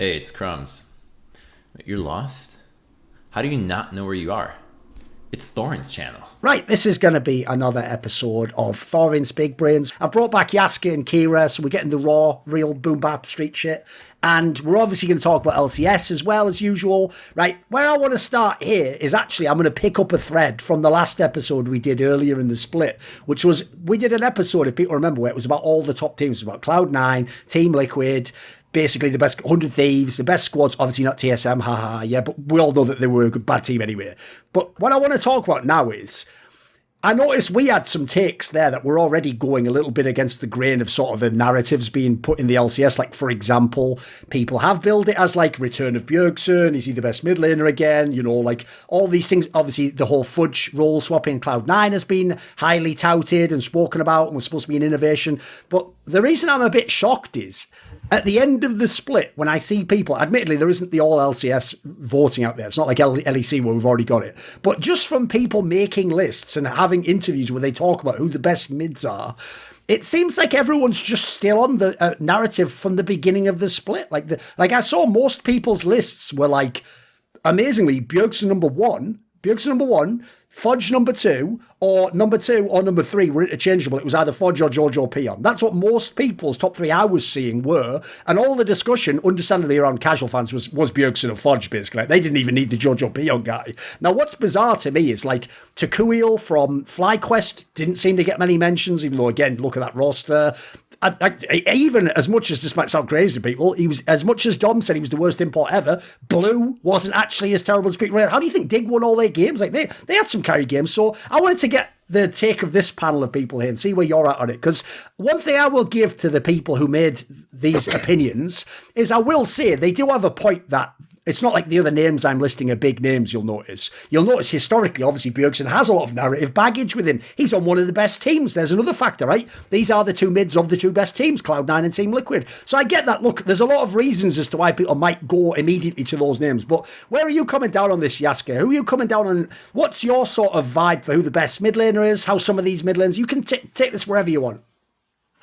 Hey, it's Crumbs. You're lost? How do you not know where you are? It's Thorin's channel. Right, this is going to be another episode of Thorin's Big Brains. I brought back Yasukeh and Keire, so we're getting the raw, real boom bap street shit. And we're obviously going to talk about LCS as well as usual. Right, where I want to start here is actually I'm going to pick up a thread from the last episode we did earlier in the split, which was, we did an episode, if people remember, where it was about all the top teams. It was about Cloud9, Team Liquid, basically the best 100 Thieves, the best squads, obviously not TSM, haha, yeah, but we all know that they were a good, bad team anyway. But what I want to talk about now is, I noticed we had some takes there that were already going a little bit against the grain of sort of the narratives being put in the LCS. Like, for example, people have billed it as like return of Bjergsen. Is he the best mid laner again? You know, like all these things. Obviously, the whole Fudge role swapping Cloud9 has been highly touted and spoken about and was supposed to be an innovation. But the reason I'm a bit shocked is, at the end of the split, when I see people, admittedly, there isn't the all LCS voting out there. It's not like LEC where we've already got it. But just from people making lists and having interviews where they talk about who the best mids are, it seems like everyone's just still on the narrative from the beginning of the split. Like I saw most people's lists were like, amazingly, Bjergsen number one, Fudge number two or number 3 were interchangeable. It was either Fudge or Jojo Peon. That's what most people's top 3 I was seeing were. And all the discussion, understandably around casual fans, was Bjergsen or Fudge, basically. Like, they didn't even need the Jojo Peon guy. Now, what's bizarre to me is, like, Takuil from FlyQuest didn't seem to get many mentions, even though, again, look at that roster. Even as much as this might sound crazy to people, he was, as much as Dom said he was the worst import ever, Blue wasn't actually as terrible as people. How do you think Dig won all their games? Like, they had some carry games. So I wanted to get the take of this panel of people here and see where you're at on it. Because one thing I will give to the people who made these opinions is, I will say they do have a point that it's not like the other names I'm listing are big names, you'll notice. You'll notice historically, obviously, Bjergsen has a lot of narrative baggage with him. He's on one of the best teams. There's another factor, right? These are the 2 mids of the 2 best teams, Cloud9 and Team Liquid. So I get that. Look, there's a lot of reasons as to why people might go immediately to those names. But where are you coming down on this, Yasukeh? Who are you coming down on? What's your sort of vibe for who the best mid laner is? How some of these mid lanes? You can take this wherever you want.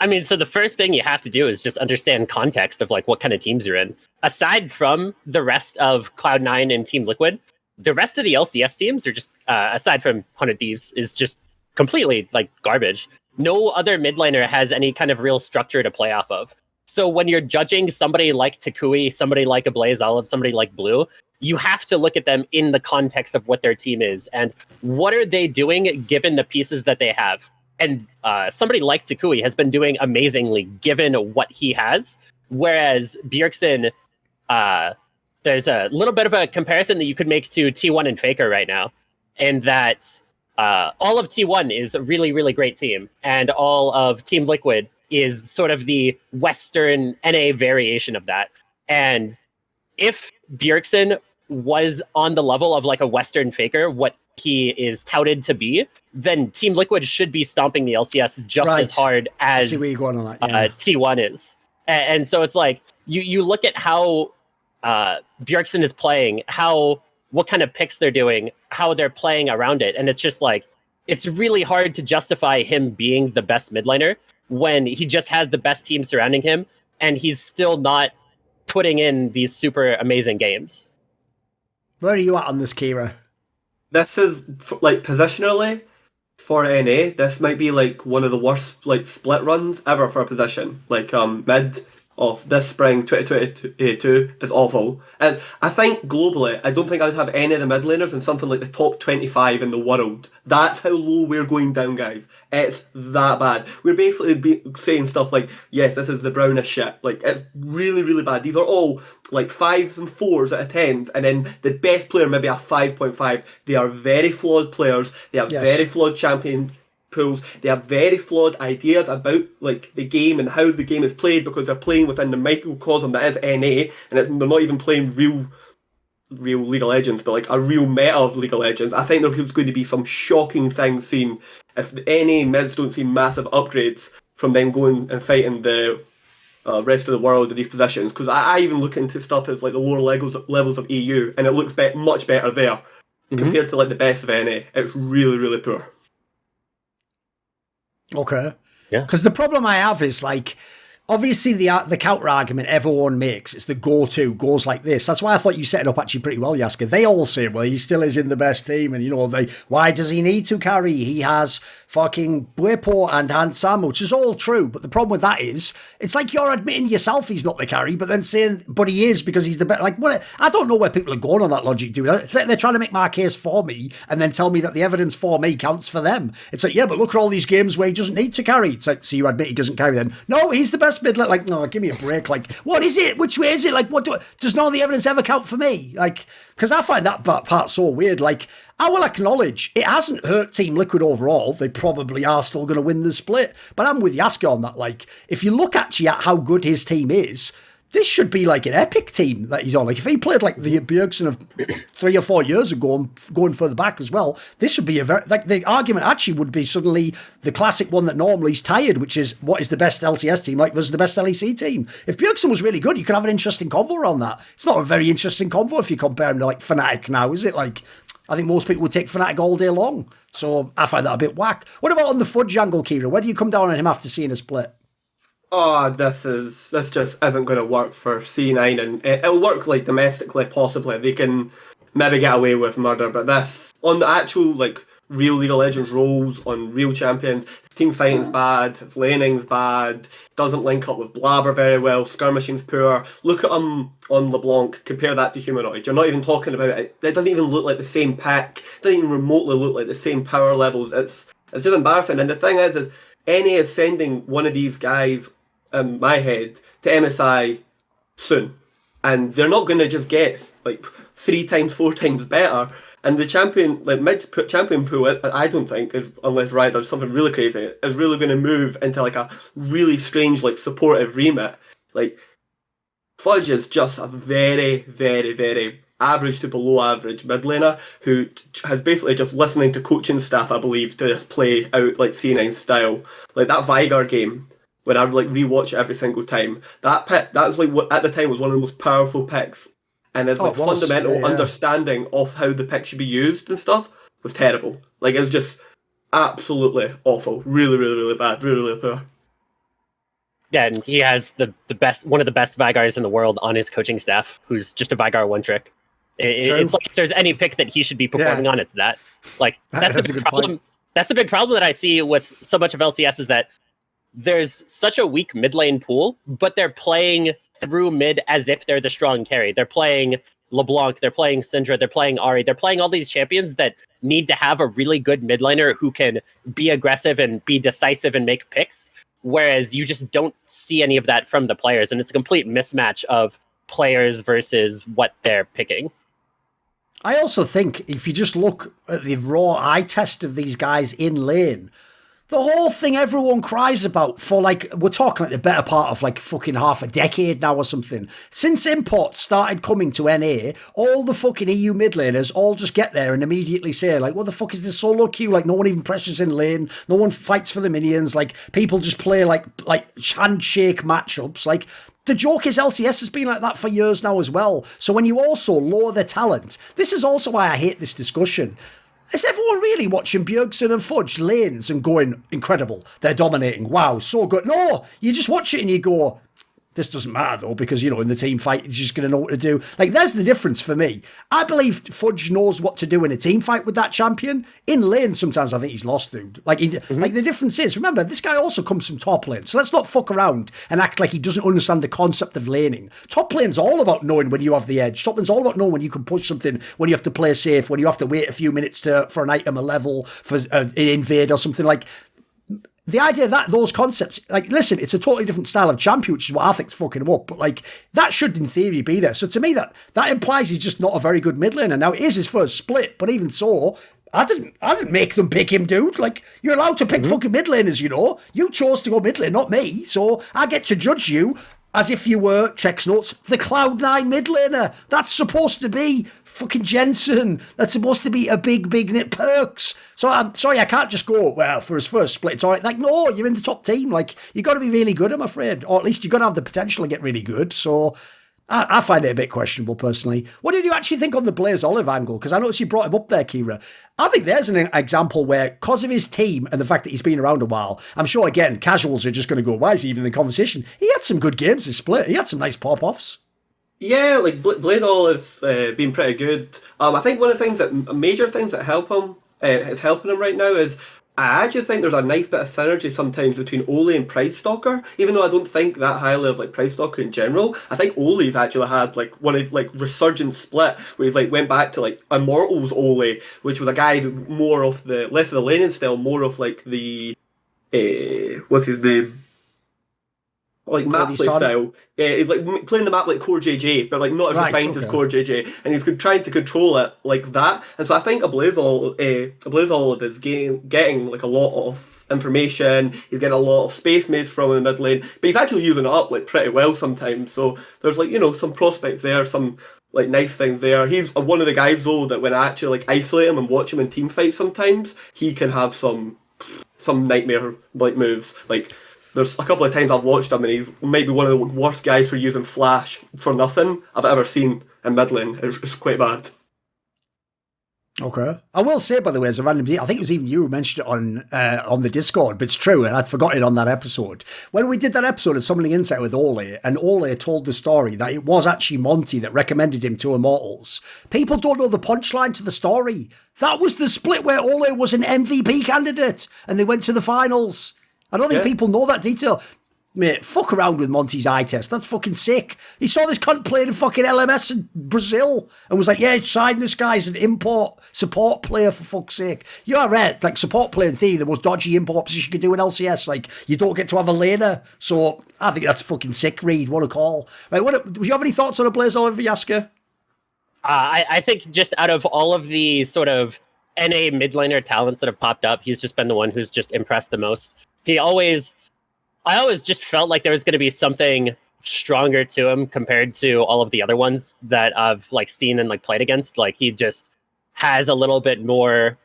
I mean, so the first thing you have to do is just understand context of like what kind of teams you're in. Aside from the rest of Cloud9 and Team Liquid, the rest of the LCS teams are just, aside from 100 Thieves, is just completely like garbage. No other mid laner has any kind of real structure to play off of. So when you're judging somebody like Takui, somebody like a Blaze Olive, somebody like Blue, you have to look at them in the context of what their team is and what are they doing given the pieces that they have. And somebody like Takui has been doing amazingly given what he has. Whereas Bjergsen, there's a little bit of a comparison that you could make to T1 and Faker right now. In that all of T1 is a really, really great team. And all of Team Liquid is sort of the Western NA variation of that. And if Bjergsen was on the level of like a Western Faker, what he is touted to be, then Team Liquid should be stomping the LCS just as hard as T1 is. And so it's like, you look at how Bjergsen is playing, what kind of picks they're doing, how they're playing around it. And it's just like, it's really hard to justify him being the best mid laner when he just has the best team surrounding him and he's still not putting in these super amazing games. Where are you at on this, Keire? This is, like, positionally, for NA, this might be, like, one of the worst, like, split runs ever for a position. Like, mid of this spring 2022 is awful. And I think, globally, I don't think I would have any of the mid laners in something like the top 25 in the world. That's how low we're going down, guys. It's that bad. We're basically saying stuff like, yes, this is the brownest shit. Like, it's really, really bad. These are all like 5s and 4s out of 10s, and then the best player maybe a 5.5. They are very flawed players. They have very flawed champion pools. They have very flawed ideas about like the game and how the game is played because they're playing within the microcosm that is NA, and they're not even playing real League of Legends, but like a real meta of League of Legends. I think there's going to be some shocking things seen if NA mids don't see massive upgrades from them going and fighting the rest of the world in these positions. Because I even look into stuff as like the lower levels of EU, and it looks much better there compared to like the best of NA. It's really, really poor. Okay. Yeah. Because the problem I have is, like, obviously the counter argument everyone makes is the go-to goes like this. That's why I thought you set it up actually pretty well, Yasukeh. They all say, well, he still is in the best team, and why does he need to carry? He has fucking Bwepo and Han Sam, which is all true. But the problem with that is, it's like you're admitting yourself he's not the carry, but then saying, but he is because he's the best. Like, what? I don't know where people are going on that logic, dude. It's like they're trying to make my case for me and then tell me that the evidence for me counts for them. It's like, yeah, but look at all these games where he doesn't need to carry. It's like, so you admit he doesn't carry then? No, he's the best midler. Like, no, give me a break. Like, what is it? Which way is it? Like, does none of the evidence ever count for me? Like, because I find that part so weird. Like, I will acknowledge it hasn't hurt Team Liquid overall. They probably are still going to win the split. But I'm with Yasukeh on that. Like, if you look actually at how good his team is, this should be like an epic team that he's on. Like, if he played like the Bjergsen of 3 or 4 years ago and going further back as well, this would be the argument actually would be suddenly the classic one that normally is tired, which is what is the best LCS team like versus the best LEC team. If Bjergsen was really good, you could have an interesting convo around that. It's not a very interesting convo if you compare him to like Fnatic now, is it? Like, I think most people would take Fnatic all day long. So I find that a bit whack. What about on the Fudge angle, Keire? Where do you come down on him after seeing a split? Oh, this just isn't going to work for C9, and it'll work like domestically, possibly. They can maybe get away with murder, but this on the actual like real League of Legends roles on real champions, team fighting's bad, his laning's bad, doesn't link up with Blabber very well, skirmishing's poor. Look at him on LeBlanc, compare that to Humanoid. You're not even talking about it. It doesn't even look like the same pick. It doesn't even remotely look like the same power levels. It's just embarrassing. And the thing is NA is sending one of these guys, in my head, to MSI soon. And they're not going to just get like 3 times, 4 times better. And the champion, like mid-champion pool, I don't think, unless Riot does something really crazy, is really going to move into like a really strange, like supportive remit. Like, Fudge is just a very, very, very average to below average mid laner who has basically just listening to coaching staff, I believe, to just play out like C9 style. Like that Vigar game, when I would like rewatch it every single time, that pick, that was like what at the time was one of the most powerful picks. And his fundamental understanding of how the pick should be used and stuff was terrible. Like, it was just absolutely awful. Really, really, really bad. Really, really poor. Yeah, and he has one of the best Vigars in the world on his coaching staff, who's just a Vigar one trick. It's like if there's any pick that he should be performing on, it's that. Like, that's the big problem. That's the big problem that I see with so much of LCS is that there's such a weak mid lane pool, but they're playing through mid as if they're the strong carry. They're playing LeBlanc, they're playing Syndra, they're playing Ahri, they're playing all these champions that need to have a really good mid laner who can be aggressive and be decisive and make picks, whereas you just don't see any of that from the players, and it's a complete mismatch of players versus what they're picking. I also think if you just look at the raw eye test of these guys in lane, the whole thing everyone cries about for like, we're talking like the better part of like fucking half a decade now or something. Since imports started coming to NA, all the fucking EU mid laners all just get there and immediately say like, what the fuck is this solo queue? Like no one even pressures in lane. No one fights for the minions. Like people just play like handshake matchups. Like the joke is LCS has been like that for years now as well. So when you also lower the talent, this is also why I hate this discussion. Is everyone really watching Bjergsen and Fudge lanes and going, incredible, they're dominating, wow, so good? No, you just watch it and you go, this doesn't matter though, because, you know, in the team fight, he's just going to know what to do. Like, there's the difference for me. I believe Fudge knows what to do in a team fight with that champion. In lane, sometimes I think he's lost, dude. Like, like the difference is, remember, this guy also comes from top lane, so let's not fuck around and act like he doesn't understand the concept of laning. Top lane's all about knowing when you have the edge. Top lane's all about knowing when you can push something, when you have to play safe, when you have to wait a few minutes for an item, a level, for an invade or something. Like, the idea that those concepts, like, listen, it's a totally different style of champion, which is what I think's fucking him up, but like, that should in theory be there. So to me, that implies he's just not a very good mid laner. Now, it is his first split, but even so, I didn't make them pick him, dude. Like, you're allowed to pick fucking mid laners, you know. You chose to go mid lane, not me. So I get to judge you as if you were, checks notes, the Cloud9 mid laner. That's supposed to be fucking Jensen. That's supposed to be a big nit perks. So I'm sorry, I can't just go, well, for his first split, it's all right. Like, no, you're in the top team. Like, you got to be really good, I'm afraid. Or at least you got to have the potential to get really good. So I find it a bit questionable, personally. What did you actually think on the Blaze Olive angle? Because I noticed you brought him up there, Keire. I think there's an example where, because of his team and the fact that he's been around a while, I'm sure, again, casuals are just going to go, why is he even in the conversation? He had some good games this split. He had some nice pop-offs. Yeah, like Blade Olive's been pretty good. I think one of the things major things that help him, is helping him right now is I actually think there's a nice bit of synergy sometimes between Ole and Price Stalker, even though I don't think that highly of like Price Stalker in general. I think Ole's actually had like one of like resurgent split where he's like went back to like Immortals Ole, which was a guy more of the less of the laning style, more of like the what's his name? Like map play style. Yeah, he's like playing the map like Core JJ, but like not as refined as Core JJ, and he's trying to control it like that. And so I think a Blaze Olive is getting like a lot of information. He's getting a lot of space made from in the mid lane, but he's actually using it up like pretty well sometimes. So there's like some prospects there, some like nice things there. He's one of the guys though that when I actually like isolate him and watch him in team fights, sometimes he can have some nightmare like moves like. There's a couple of times I've watched him and he's maybe one of the worst guys for using flash for nothing I've ever seen in mid lane. It's quite bad. Okay. I will say, by the way, as a random, I think it was even you who mentioned it on the Discord, but it's true, and I'd forgotten it on that episode. When we did that episode of Summoning Insight with Ole, and Ole told the story that it was actually Monty that recommended him to Immortals, people don't know the punchline to the story. That was the split where Ole was an MVP candidate, and they went to the finals. I don't think people know that detail. Mate, fuck around with Monty's eye test. That's fucking sick. He saw this cunt playing in fucking LMS in Brazil and was like, yeah, sign this guy as an import support player for fuck's sake. You are right. Like, support player in Thieves, the most dodgy import position you can do in LCS. Like, you don't get to have a laner. So, I think that's fucking sick, Reed. What a call. Right, do you have any thoughts on a Blaze Olive, Yasukeh? I think just out of all of the sort of NA mid laner talents that have popped up, he's just been the one who's just impressed the most. I always just felt like there was going to be something stronger to him compared to all of the other ones that I've like seen and like played against. Like he just has a little bit more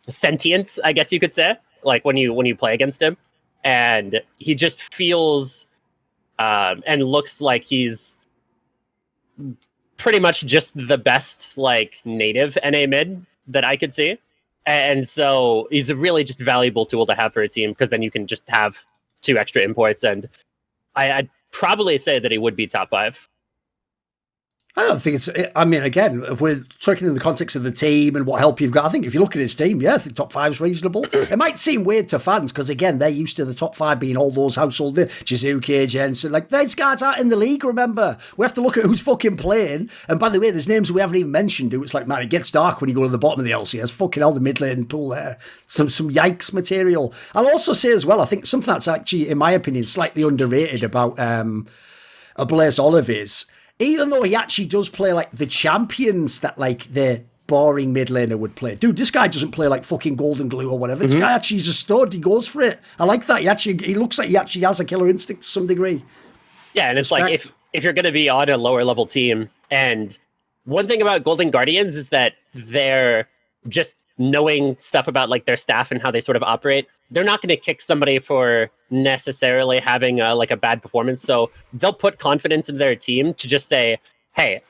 sentience, I guess you could say. Like when you play against him, and he just feels and looks like he's pretty much just the best like native NA mid that I could see. And so he's a really just valuable tool to have for a team because then you can just have 2 extra imports. And I'd probably say that he would be top 5. I don't think I mean, again, if we're talking in the context of the team and what help you've got, I think if you look at his team, yeah, I think top 5 is reasonable. It might seem weird to fans because, again, they're used to the top 5 being all those household, Yasukeh, Jensen, like, these guys aren't in the league, remember? We have to look at who's fucking playing. And by the way, there's names we haven't even mentioned. It's like, man, it gets dark when you go to the bottom of the LCS. Fucking hell, the mid lane pool there. Some yikes material. I'll also say as well, I think something that's actually, in my opinion, slightly underrated about a Blaze Olive is, even though he actually does play like the champions that like the boring mid laner would play. Dude, this guy doesn't play like fucking Golden Glue or whatever. This guy actually is a stud. He goes for it. I like that. He looks like he actually has a killer instinct to some degree. Yeah, and it's like if you're going to be on a lower level team, and one thing about Golden Guardians is that they're just knowing stuff about like their staff and how they sort of operate. They're not going to kick somebody for necessarily having like a bad performance. So they'll put confidence in their team to just say, hey,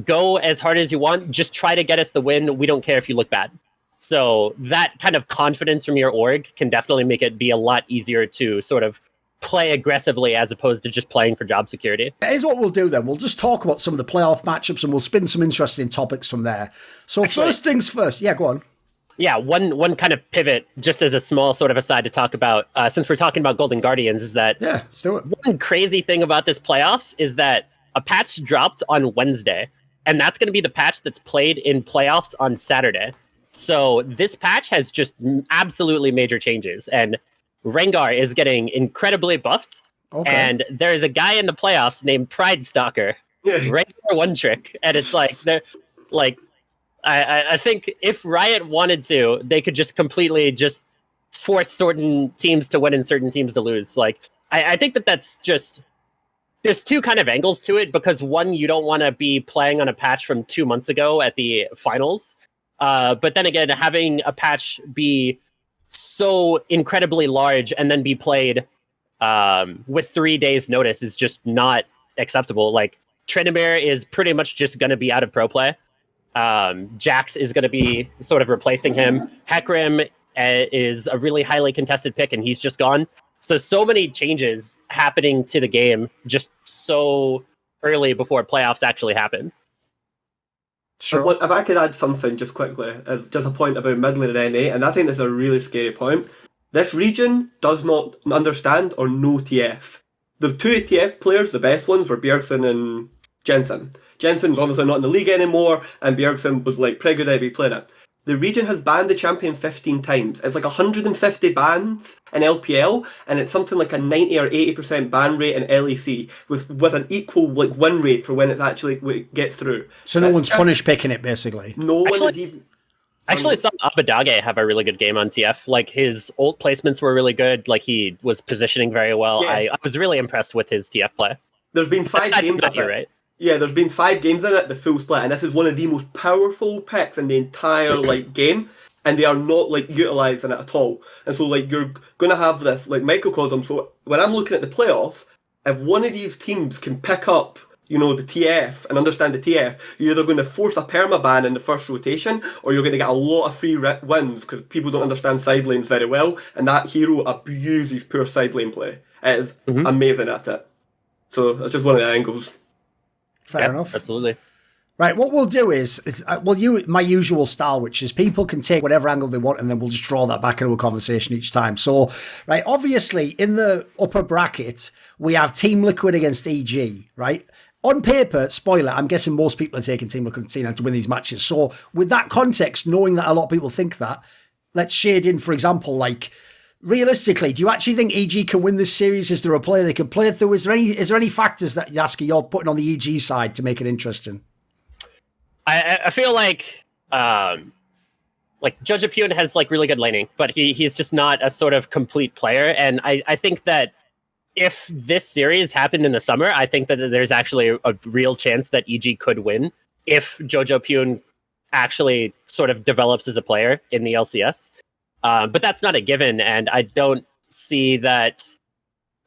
go as hard as you want. Just try to get us the win. We don't care if you look bad. So that kind of confidence from your org can definitely make it be a lot easier to sort of play aggressively as opposed to just playing for job security. Here's what we'll do then. We'll just talk about some of the playoff matchups and we'll spin some interesting topics from there. So actually, first things first. Yeah, go on. Yeah, one kind of pivot, just as a small sort of aside to talk about, since we're talking about Golden Guardians, is that let's do it. One crazy thing about this playoffs is that a patch dropped on Wednesday, and that's going to be the patch that's played in playoffs on Saturday. So this patch has just absolutely major changes, and Rengar is getting incredibly buffed, and there is a guy in the playoffs named Pride Stalker, Rengar one trick, and it's like they're like. I think if Riot wanted to, they could just completely just force certain teams to win and certain teams to lose. Like, I think that's just... There's 2 kind of angles to it, because one, you don't want to be playing on a patch from 2 months ago at the finals. But then again, having a patch be so incredibly large and then be played with 3 days notice is just not acceptable. Like, Tryndamere is pretty much just going to be out of pro play. Jax is going to be sort of replacing him. Hecarim is a really highly contested pick, and he's just gone. So many changes happening to the game just so early before playoffs actually happen. Sure. If I could add something just quickly, as just a point about mid lane and NA, and I think this is a really scary point. This region does not understand or know TF. The two TF players, the best ones, were Bjergsen and Jensen. Jensen's obviously not in the league anymore, and Bjergsen was like pretty good at playing it. The region has banned the champion 15 times. It's like 150 bans in LPL, and it's something like a 90 or 80% ban rate in LEC, with an equal like win rate for when it actually gets through. So no one's punish picking it, basically. No one is even... Actually, saw Abadage have a really good game on TF. Like, his ult placements were really good. Like, he was positioning very well. Yeah. I was really impressed with his TF play. There's been 5 Aside games from of that, it. right? Yeah, there's been 5 games in it, the full split, and this is one of the most powerful picks in the entire like game, and they are not like utilising it at all. And so like you're gonna have this like microcosm. So when I'm looking at the playoffs, if one of these teams can pick up, you know, the TF and understand the TF, you're either going to force a permaban in the first rotation, or you're going to get a lot of free wins because people don't understand side lanes very well, and that hero abuses poor side lane play. It is amazing at it. So that's just one of the angles. Fair enough. Absolutely. Right, what we'll do is, my usual style, which is people can take whatever angle they want, and then we'll just draw that back into a conversation each time. So, right, obviously, in the upper bracket, we have Team Liquid against EG, right? On paper, spoiler, I'm guessing most people are taking Team Liquid and T9 to win these matches. So, with that context, knowing that a lot of people think that, let's shade in, for example, like, realistically, do you actually think EG can win this series? Is there a player they can play through? Is there any factors that, Yasukeh, you're putting on the EG side to make it interesting? I feel like Jojo Pune has like really good laning, but he's just not a sort of complete player. And I think that if this series happened in the summer, I think that there's actually a real chance that EG could win if Jojo Pune actually sort of develops as a player in the LCS. But that's not a given, and I don't see that.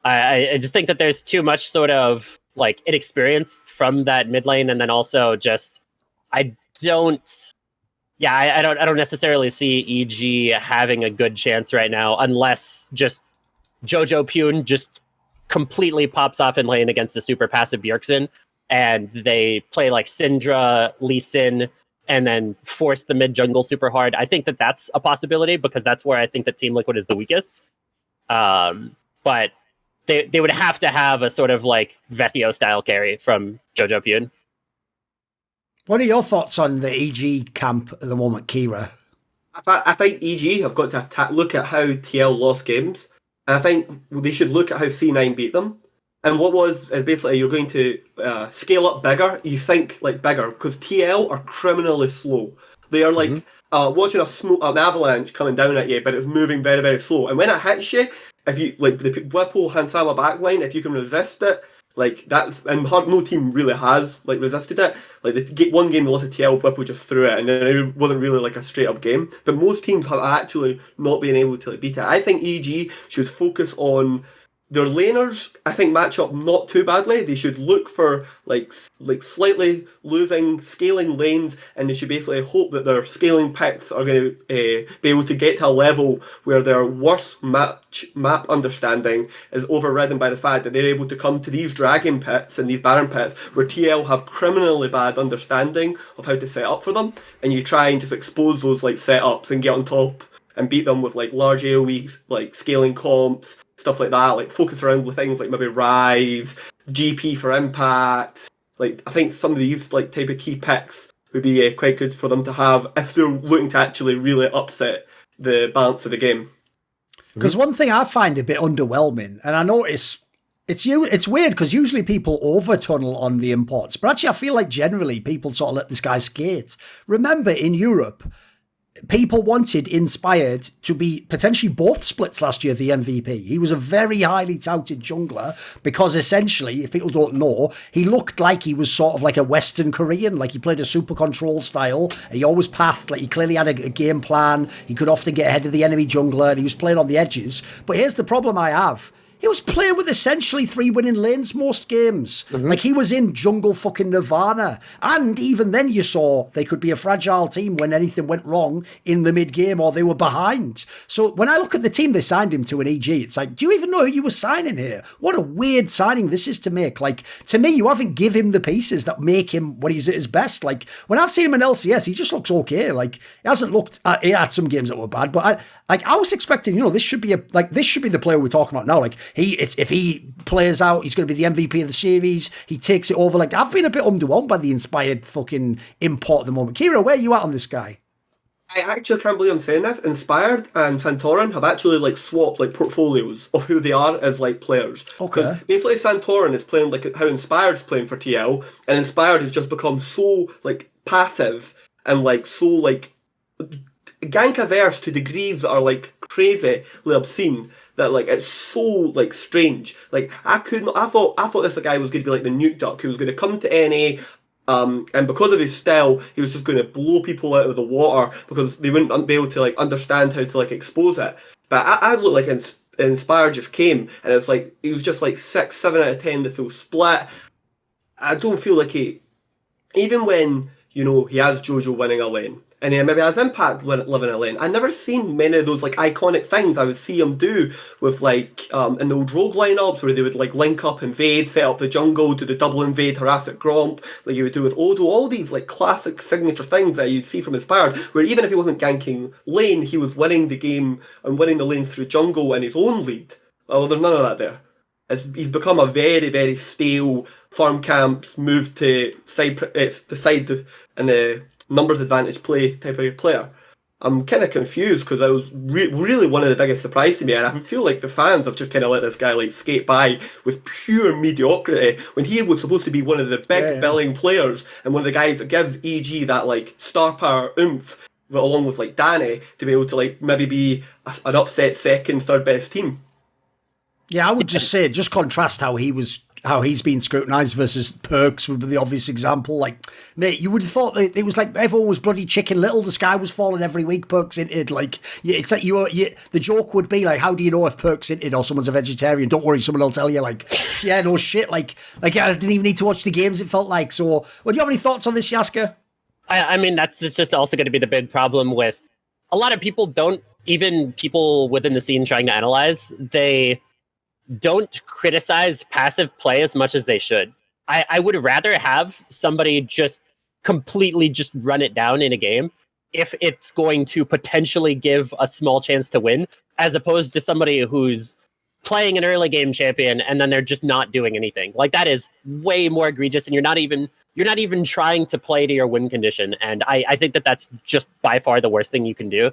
I just think that there's too much sort of like inexperience from that mid lane, and then also just I don't necessarily see EG having a good chance right now unless just Jojo Pune just completely pops off in lane against a super passive Bjergsen, and they play like Syndra, Lee Sin, and then force the mid jungle super hard. I think that that's a possibility because that's where I think that Team Liquid is the weakest. But they would have to have a sort of like Vethio style carry from Jojo Pune. What are your thoughts on the EG camp at the moment, Keire? I think EG have got to look at how TL lost games, and I think they should look at how C9 beat them. And is basically you're going to scale up bigger. You think like bigger because TL are criminally slow. They are like watching an avalanche coming down at you, but it's moving very, very slow. And when it hits you, if you like the Whipple Hansama backline, if you can resist it, like that's and no team really has like resisted it. Like one game they lost to TL, Whipple just threw it, and then it wasn't really like a straight up game. But most teams have actually not been able to like, beat it. I think EG should focus on their laners. I think match up not too badly. They should look for like slightly scaling lanes, and they should basically hope that their scaling picks are going to be able to get to a level where their worst map understanding is overridden by the fact that they're able to come to these dragon pits and these baron pits where TL have criminally bad understanding of how to set up for them, and you try and just expose those like setups and get on top and beat them with like large AoE like scaling comps, stuff like that, like focus around with things like maybe Rise, GP for impact. Like I think some of these like type of key picks would be quite good for them to have if they're looking to actually really upset the balance of the game. Because one thing I find a bit underwhelming, and I notice it's weird because usually people over tunnel on the imports, but actually I feel like generally people sort of let this guy skate. Remember in Europe, people wanted Inspired to be potentially both splits last year, the MVP. He was a very highly touted jungler because essentially, if people don't know, he looked like he was sort of like a Western Korean, like he played a super control style. He always pathed, like he clearly had a game plan. He could often get ahead of the enemy jungler and he was playing on the edges. But here's the problem I have. he was playing with essentially 3 winning lanes most games. Like, he was in jungle fucking nirvana. And even then you saw they could be a fragile team when anything went wrong in the mid-game or they were behind. So when I look at the team they signed him to in EG, it's like, do you even know who you were signing here? What a weird signing this is to make. Like, to me, you haven't give him the pieces that make him when he's at his best. Like, when I've seen him in LCS, he just looks okay. Like, he hasn't looked he had some games that were bad, but I was expecting, this should be the player we're talking about now. Like, if he plays out, he's going to be the MVP of the series. He takes it over. Like, I've been a bit underwhelmed by the Inspired fucking import at the moment. Keire, where are you at on this guy? I actually can't believe I'm saying this. Inspired and Santorin have actually like swapped like portfolios of who they are as like players. Okay. Basically, Santorin is playing like how Inspired's playing for TL, and Inspired has just become so like passive and like so like gank averse to degrees that are like crazily obscene. That like it's so like strange. Like I thought this guy was going to be like the nuke duck who was going to come to NA. And because of his style, he was just going to blow people out of the water because they wouldn't be able to like understand how to like expose it. But I look like Inspire just came, and it's like he was just like 6, 7 out of 10 the full split. I don't feel like even when he has Jojo winning a lane, and he maybe has Impact living a lane. I never seen many of those like iconic things I would see him do with like in the old rogue lineups where they would like link up, invade, set up the jungle, do the double invade, harass at Gromp, like you would do with Odo. All these like classic signature things that you'd see from Inspired, where even if he wasn't ganking lane, he was winning the game and winning the lanes through jungle and his own lead. Well, there's none of that there. He's become a very, very stale farm camps, move to the side and the numbers advantage play type of player. I'm kind of confused because I was really one of the biggest surprise to me, and I feel like the fans have just kind of let this guy like skate by with pure mediocrity when he was supposed to be one of the big billing players and one of the guys that gives EG that like star power oomph, along with like Danny, to be able to like maybe be an upset second, third best team. Yeah, I would just say, just contrast how he's been scrutinised versus Perks would be the obvious example. Like, mate, you would have thought that it was like everyone was bloody Chicken Little. The sky was falling every week. Perks inted. Like, it's like the joke would be like, how do you know if Perks inted or someone's a vegetarian? Don't worry, someone will tell you. Like, yeah, no shit. Like I didn't even need to watch the games. It felt like. So, well, do you have any thoughts on this, Yasukeh? I mean, that's just also going to be the big problem with a lot of people. Even people within the scene trying to analyze, they don't criticize passive play as much as they should. I would rather have somebody just completely just run it down in a game if it's going to potentially give a small chance to win, as opposed to somebody who's playing an early game champion and then they're just not doing anything. Like, that is way more egregious, and you're not even trying to play to your win condition. And I think that's just by far the worst thing you can do.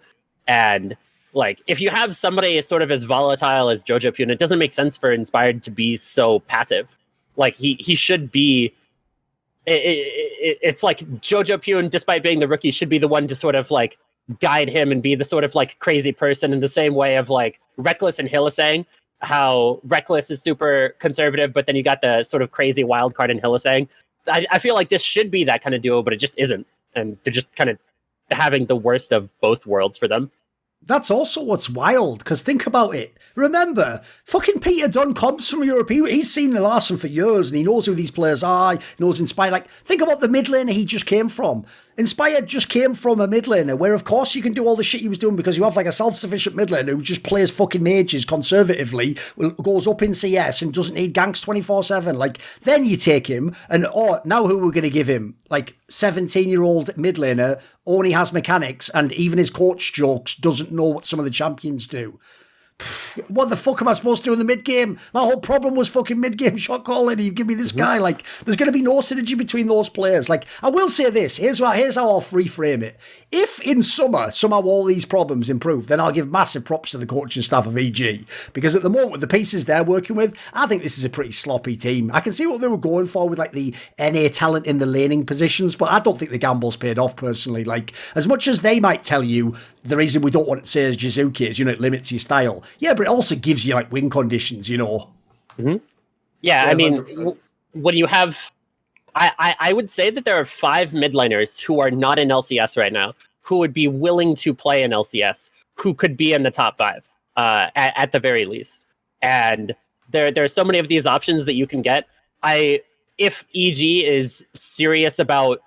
And like, if you have somebody sort of as volatile as Jojo Pune, it doesn't make sense for Inspired to be so passive. Like, he should be... It's like Jojo Pune, despite being the rookie, should be the one to sort of, like, guide him and be the sort of, like, crazy person in the same way of, like, Reckless and Hylissang. How Reckless is super conservative, but then you got the sort of crazy wild card in Hylissang. I feel like this should be that kind of duo, but it just isn't. And they're just kind of having the worst of both worlds for them. That's also what's wild, because think about it. Remember, fucking Peter done comps from Europe. He's seen the Larson for years, and he knows who these players are. He knows Inspired. Like, think about the mid laner he just came from. Inspired just came from a mid laner, where of course you can do all the shit he was doing because you have like a self-sufficient mid laner who just plays fucking mages conservatively, goes up in CS and doesn't need ganks 24/7. Like, then you take him and, now who we're going to give him? Like, 17-year-old mid laner, only has mechanics, and even his coach jokes, doesn't know what some of the champions do. What the fuck am I supposed to do in the mid game? My whole problem was fucking mid game shot calling, and you give me this guy. Like, there's going to be no synergy between those players. Like, I will say this. Here's how I'll reframe it. If in summer somehow all these problems improve, then I'll give massive props to the coaching staff of EG, because at the moment with the pieces they're working with, I think this is a pretty sloppy team. I can see what they were going for with like the NA talent in the laning positions, but I don't think the gamble's paid off personally. Like, as much as they might tell you the reason we don't want to say as Yasukeh is, it limits your style. Yeah, but it also gives you like win conditions, Mm-hmm. Yeah, I mean, when you have... I would say that there are 5 mid laners who are not in LCS right now, who would be willing to play in LCS, who could be in the top 5 at the very least. And There are so many of these options that you can get. If EG is serious about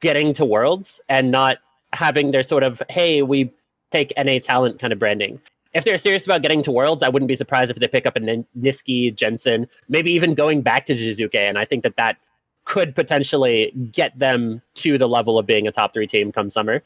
getting to Worlds and not having their sort of, hey, we take NA talent kind of branding. If they're serious about getting to Worlds, I wouldn't be surprised if they pick up a Niski, Jensen, maybe even going back to Yasukeh. And I think that could potentially get them to the level of being a top 3 team come summer.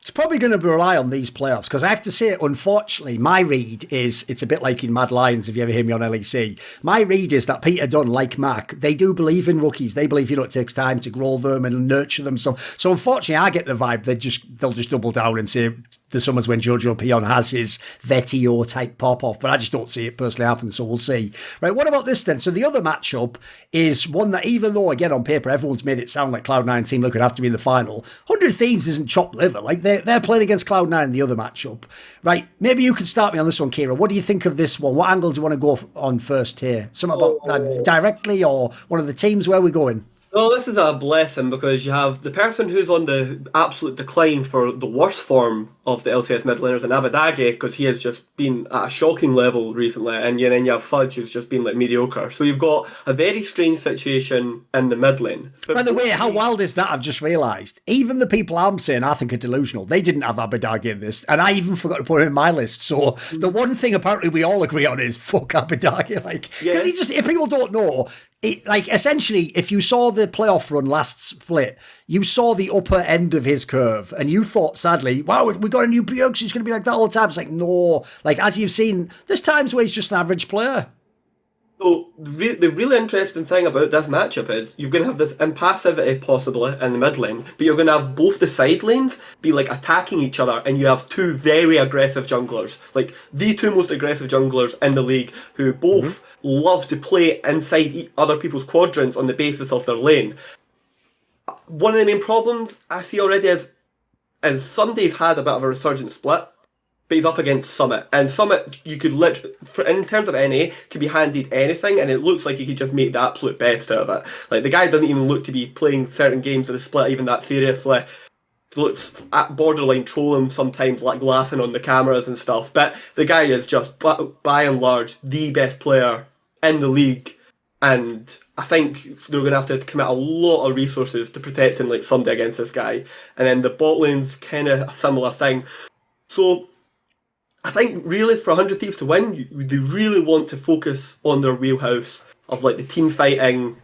It's probably going to rely on these playoffs because I have to say, unfortunately, my read is it's a bit like in Mad Lions, if you ever hear me on LEC. My read is that Peter Dunn, like Mac, they do believe in rookies. They believe, it takes time to grow them and nurture them. So unfortunately, I get the vibe they'll just double down and say the summers when Jojo Pion has his Vetio type pop off, but I just don't see it personally happen. So we'll see. Right, what about this then? So the other matchup is one that, even though again on paper everyone's made it sound like Cloud9 team Liquid have to be in the final, 100 Thieves isn't chopped liver. Like they're playing against Cloud9 in the other matchup. Right, maybe you could start me on this one, Keire. What do you think of this one? What angle do you want to go on first here? Something about that directly or one of the teams? Where are we going? Well, this is a blessing because you have the person who's on the absolute decline for the worst form of the LCS mid laners in Abadage, because he has just been at a shocking level recently, and then you have Fudge who's just been like mediocre. So you've got a very strange situation in the mid lane. But by the way, how wild is that? I've just realised. Even the people I'm saying I think are delusional, they didn't have Abadage in this, and I even forgot to put it in my list. So the one thing apparently we all agree on is fuck Abadage. Because he just, if people don't know, essentially, if you saw the playoff run last split, you saw the upper end of his curve, and you thought, sadly, wow, we got a new Bjergsen, he's going to be like that all the time. It's like, no. As you've seen, there's times where he's just an average player. So the really interesting thing about this matchup is you're going to have this impassivity possibly in the mid lane, but you're going to have both the side lanes be attacking each other, and you have 2 very aggressive junglers, the 2 most aggressive junglers in the league, who both love to play inside other people's quadrants on the basis of their lane. One of the main problems I see already is Sunday's had a bit of a resurgent split, but he's up against Summit. And Summit, you could literally, in terms of NA, can be handed anything, and it looks like he could just make the absolute best out of it. The guy doesn't even look to be playing certain games of the split even that seriously. He looks at borderline trolling sometimes, laughing on the cameras and stuff. But the guy is just, by and large, the best player in the league. And I think they're going to have to commit a lot of resources to protecting Sunday against this guy. And then the bot lane's kind of a similar thing. So I think really for 100 Thieves to win, they really want to focus on their wheelhouse of the team fighting,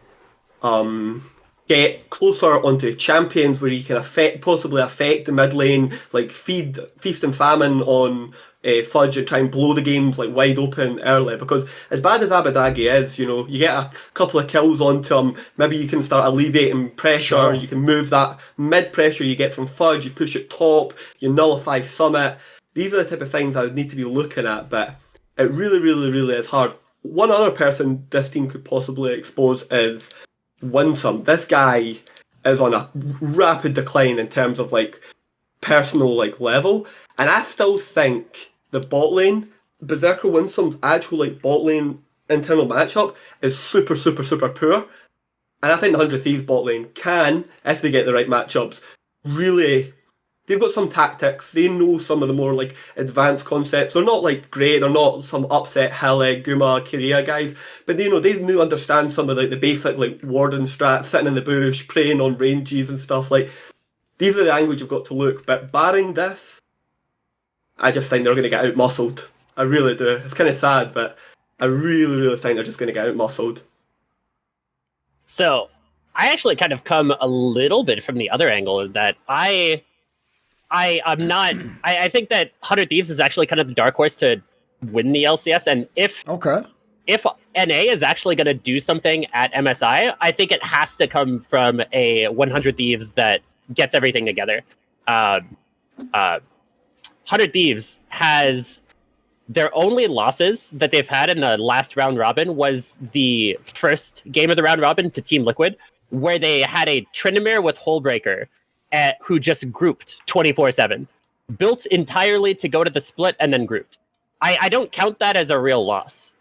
get closer onto champions where you can possibly affect the mid lane, feed feast and famine on Fudge and try and blow the games wide open early. Because as bad as Abadage is, you get a couple of kills onto him, maybe you can start alleviating pressure. Sure. You can move that mid pressure you get from Fudge, you push it top, you nullify Summit. These are the type of things I would need to be looking at, but it really, really, really is hard. One other person this team could possibly expose is Winsome. This guy is on a rapid decline in terms of personal level, and I still think the bot lane, Berserker Winsome's actual bot lane internal matchup is super, super, super poor. And I think the 100 Thieves bot lane can, if they get the right matchups, really. They've got some tactics. They know some of the more advanced concepts. They're not great. They're not some upset Hele, Guma, Keire guys. But they understand some of the basic warden strats, sitting in the bush, preying on ranges and stuff. These are the angles you've got to look. But barring this, I just think they're going to get out-muscled. I really do. It's kind of sad, but I really, really think they're just going to get out-muscled. So I actually kind of come a little bit from the other angle that I'm not. I think that 100 Thieves is actually kind of the dark horse to win the LCS, and if NA is actually going to do something at MSI, I think it has to come from a 100 Thieves that gets everything together. 100 Thieves has their only losses that they've had in the last round robin was the first game of the round robin to Team Liquid, where they had a Tryndamere with Hullbreaker who just grouped 24/7, built entirely to go to the split and then grouped. I don't count that as a real loss.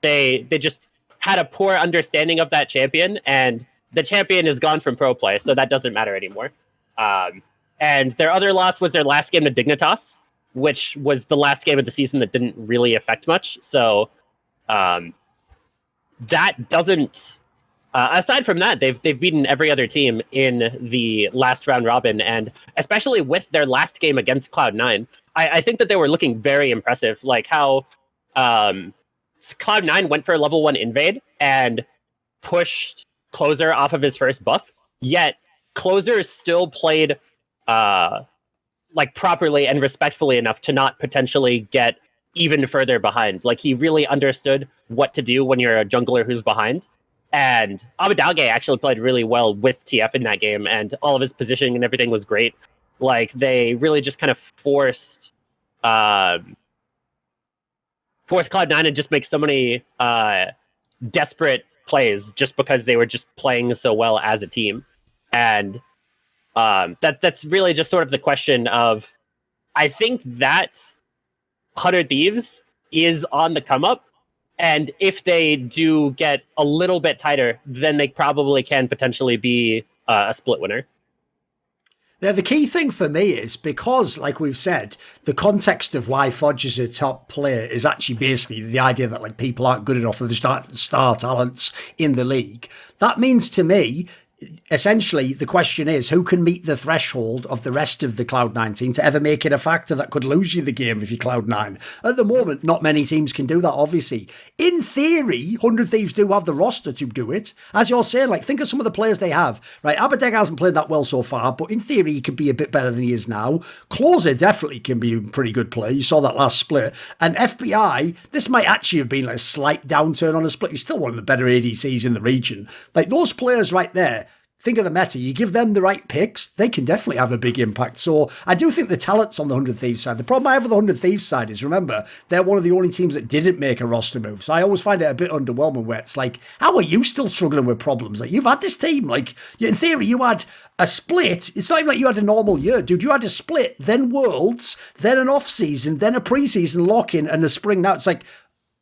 They just had a poor understanding of that champion, and the champion is gone from pro play, so that doesn't matter anymore. And their other loss was their last game to Dignitas, which was the last game of the season that didn't really affect much. So That doesn't. Aside from that, they've beaten every other team in the last round robin, and especially with their last game against Cloud9, I think that they were looking very impressive. Like how Cloud9 went for a level 1 invade and pushed Closer off of his first buff, yet Closer still played like properly and respectfully enough to not potentially get even further behind. Like he really understood what to do when you're a jungler who's behind. And Ahmed Hadjou actually played really well with TF in that game, and all of his positioning and everything was great. Like they really just kind of forced Cloud9 to just make so many desperate plays just because they were just playing so well as a team. And that's really just sort of the question of, I think that 100 Thieves is on the come up. And if they do get a little bit tighter, then they probably can potentially be a split winner. Now, the key thing for me is because, like we've said, the context of why Fudge is a top player is actually basically the idea that like people aren't good enough for the star talents in the league. That means to me, essentially, the question is who can meet the threshold of the rest of the Cloud9 team to ever make it a factor that could lose you the game if you're Cloud9. At the moment, not many teams can do that, obviously. In theory, 100 Thieves do have the roster to do it. As you're saying, like, think of some of the players they have. Right, Ahmed Hadjou hasn't played that well so far, but in theory, he could be a bit better than he is now. Closer definitely can be a pretty good player. You saw that last split. And FBI, this might actually have been like a slight downturn on a split. He's still one of the better ADCs in the region. Like, those players right there, think of the meta. You give them the right picks, they can definitely have a big impact. So I do think the talent's on the 100 Thieves side. The problem I have with the 100 Thieves side is, remember, they're one of the only teams that didn't make a roster move. So I always find it a bit underwhelming where it's like, how are you still struggling with problems? Like, you've had this team. Like, in theory, you had a split. It's not even like you had a normal year, dude. You had a split, then Worlds, then an off-season, then a pre-season lock-in, and a spring. Now it's like,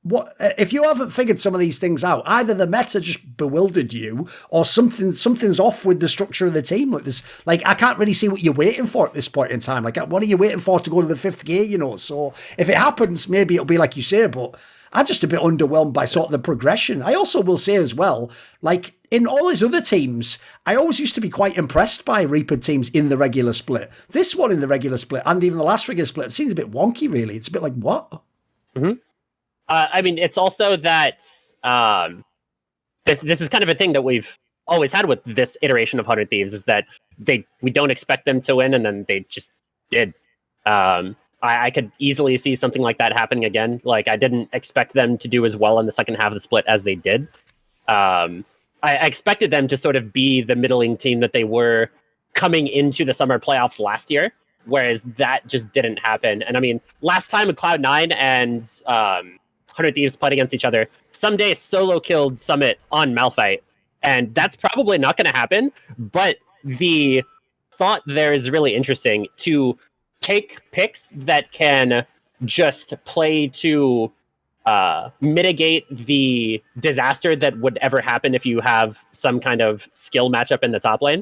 what if you haven't figured some of these things out? Either the meta just bewildered you, or something's off with the structure of the team. Like this, like I can't really see what you're waiting for at this point in time. Like, what are you waiting for to go to the 5th gear? You know, so if it happens, maybe it'll be like you say. But I'm just a bit underwhelmed by sort of the progression. I also will say as well, like in all his other teams, I always used to be quite impressed by Reaper teams in the regular split. This one in the regular split, and even the last regular split, it seems a bit wonky. Really, it's a bit like what. Mm-hmm. I mean, it's also that this is kind of a thing that we've always had with this iteration of 100 Thieves, is that we don't expect them to win, and then they just did. I could easily see something like that happening again. Like, I didn't expect them to do as well in the second half of the split as they did. I expected them to sort of be the middling team that they were coming into the summer playoffs last year, whereas that just didn't happen. And I mean, last time Cloud9 and 100 Thieves played against each other, Someday solo killed Summit on Malphite, and that's probably not going to happen. But the thought there is really interesting, to take picks that can just play to mitigate the disaster that would ever happen if you have some kind of skill matchup in the top lane,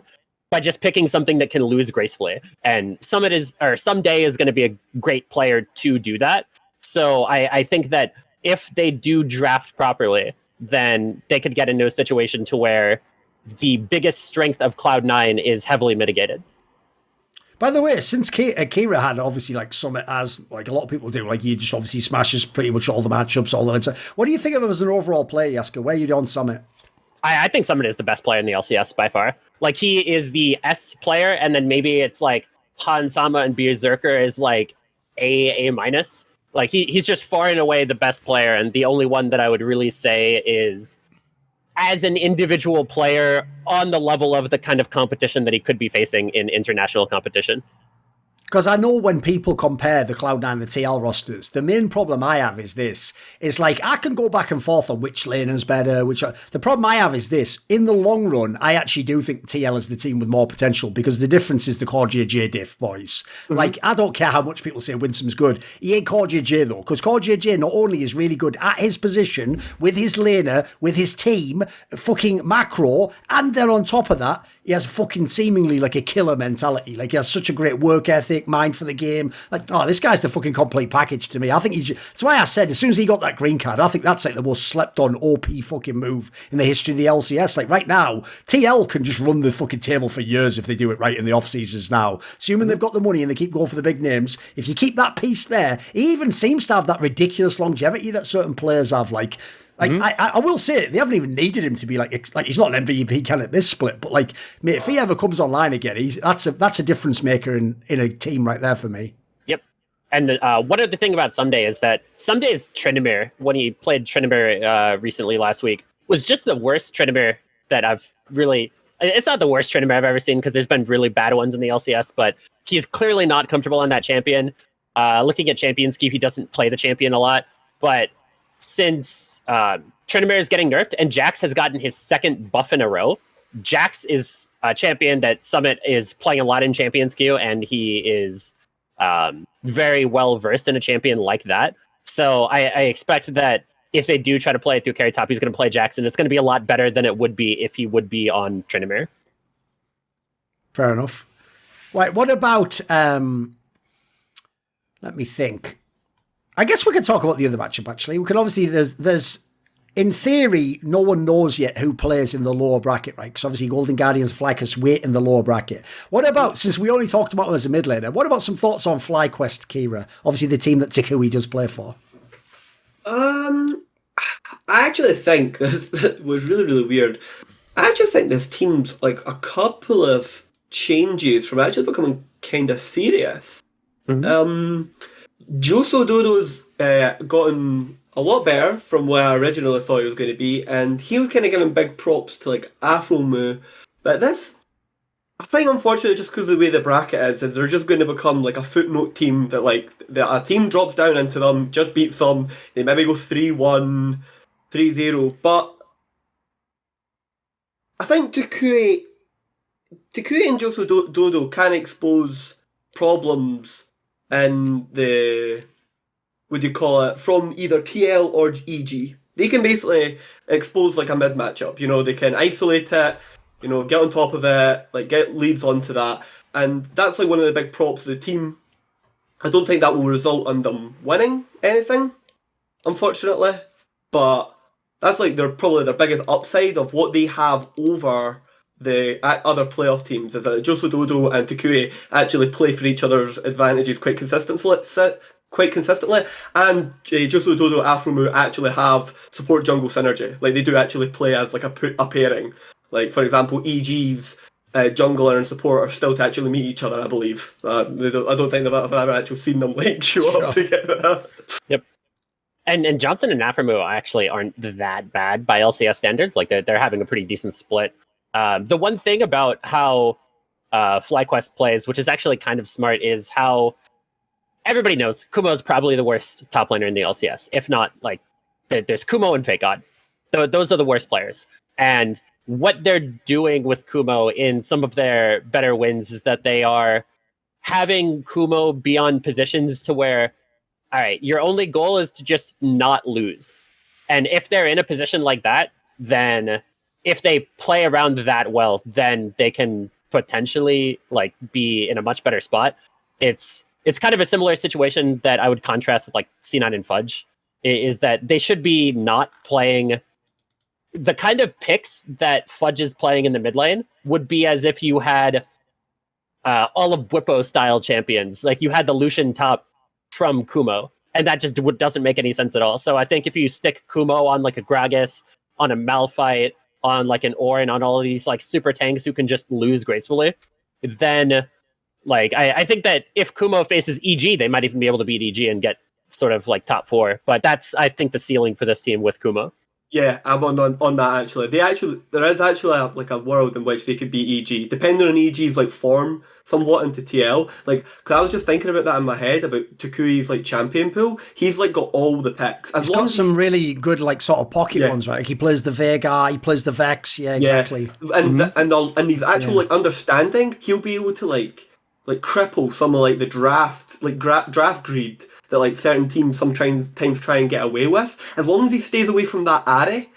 by just picking something that can lose gracefully. And Someday is going to be a great player to do that. So I think that if they do draft properly, then they could get into a situation to where the biggest strength of Cloud9 is heavily mitigated. By the way, since Keire had obviously like Summit, as like a lot of people do, like he just obviously smashes pretty much all the matchups, all the time. What do you think of him as an overall player, Yasukeh? Where are you on Summit? I think Summit is the best player in the LCS by far. Like, he is the S player, and then maybe it's like Han Sama and Bjergsen is like A minus. Like, he's just far and away the best player, and the only one that I would really say is, as an individual player, on the level of the kind of competition that he could be facing in international competition. Because I know when people compare the Cloud9 and the TL rosters, the main problem I have is this. It's like, I can go back and forth on which lane is better, the problem I have is this. In the long run, I actually do think TL is the team with more potential, because the difference is the Core JJ diff, boys. Mm-hmm. Like, I don't care how much people say Winsome's good. He ain't Core JJ, though, because Core JJ not only is really good at his position, with his laner, with his team, fucking macro, and then on top of that, he has fucking seemingly like a killer mentality. Like, he has such a great work ethic. tactic, mind for the game. Like, oh, this guy's the fucking complete package to me. I think that's why I said as soon as he got that green card, I think that's like the most slept on OP fucking move in the history of the LCS. Like right now, TL can just run the fucking table for years if they do it right in the off seasons now. Assuming they've got the money and they keep going for the big names. If you keep that piece there, he even seems to have that ridiculous longevity that certain players have. Like I will say they haven't even needed him to be like he's not an MVP candidate this split, but like mate, if he ever comes online again, that's a difference maker in a team right there for me. Yep. And one other thing about Someday is that Someday's Tryndamere, when he played Tryndamere recently last week, was just the worst Tryndamere that I've really. It's not the worst Tryndamere I've ever seen because there's been really bad ones in the LCS, but he's clearly not comfortable on that champion. Looking at Champions Keep, he doesn't play the champion a lot, but since Tryndamere is getting nerfed and Jax has gotten his second buff in a row, Jax is a champion that Summit is playing a lot in Champions Queue, and he is very well versed in a champion like that. So I expect that if they do try to play it through carry top, he's going to play Jax, and it's going to be a lot better than it would be if he would be on Tryndamere. Fair enough. Right, what about... let me think. I guess we could talk about the other matchup, actually. We can obviously... There's in theory, no one knows yet who plays in the lower bracket, right? Because obviously Golden Guardians, FlyQuest wait in the lower bracket. What about, since we only talked about him as a mid laner, what about some thoughts on FlyQuest, Keire? Obviously the team that Takui does play for. I actually think this was really, really weird. I actually think this team's like a couple of changes from actually becoming kind of serious. Joso Dodo's gotten a lot better from where I originally thought he was going to be, and he was kind of giving big props to like Afromu. But this, I think, unfortunately, just because of the way the bracket is they're just going to become like a footnote team that like a team drops down into them, just beats them. They maybe go 3-1, 3-0, but I think Takui and Joso Dodo can expose problems in the, what do you call it, from either TL or EG. They can basically expose like a mid matchup. You know, they can isolate it, you know, get on top of it, like get leads onto that, and that's like one of the big props of the team. I don't think that will result in them winning anything, unfortunately, but that's like probably their biggest upside of what they have over the other playoff teams, is that Joso Dodo and Takui actually play for each other's advantages quite consistently, and Joso Dodo and Afromu actually have support jungle synergy. Like they do actually play as like a pairing. Like for example, EG's jungler and support are still to actually meet each other, I believe. I don't think I've ever actually seen them like show up together. Yep. And Johnson and Afromu actually aren't that bad by LCS standards. Like they're having a pretty decent split. The one thing about how FlyQuest plays, which is actually kind of smart, is how everybody knows Kumo is probably the worst top laner in the LCS. If not, like there's Kumo and Fake God. Those are the worst players. And what they're doing with Kumo in some of their better wins is that they are having Kumo be on positions to where, all right, your only goal is to just not lose. And if they're in a position like that, then if they play around that well, then they can potentially like be in a much better spot. It's kind of a similar situation that I would contrast with like C9 and Fudge, is that they should be not playing the kind of picks that Fudge is playing in the mid lane would be as if you had all of Bwipo style champions. Like you had the Lucian top from Kumo, and that just doesn't make any sense at all. So I think if you stick Kumo on like a Gragas, on a Malphite, on like an Orin, on all of these like super tanks who can just lose gracefully, then like I think that if Kumo faces EG, they might even be able to beat EG and get sort of like top 4. But that's, I think, the ceiling for this team with Kumo. Yeah, I'm on that actually. There is actually a world in which they could beat EG, depending on EG's like form somewhat into TL. Like, cause I was just thinking about that in my head about Takui's like champion pool. He's like got all the picks. He's got some really good like sort of pocket ones, right? Like he plays the Veigar, he plays the Vex. Yeah, exactly. Yeah. And he's actual like understanding. He'll be able to like cripple some of like the draft greed that like certain teams sometimes try and get away with. As long as he stays away from that Ahri,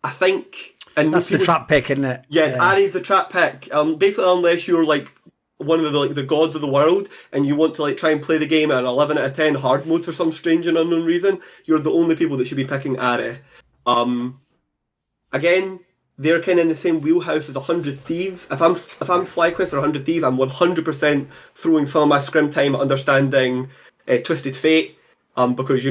I think. And that's the trap pick, isn't it? Yeah, Ahri's the trap pick. Basically, unless you're like one of the gods of the world, and you want to like try and play the game at an 11 out of 10 hard mode for some strange and unknown reason, you're the only people that should be picking Are. Again, they're kind of in the same wheelhouse as 100 Thieves. If I'm FlyQuest or 100 Thieves, I'm 100% throwing some of my scrim time at understanding Twisted Fate, because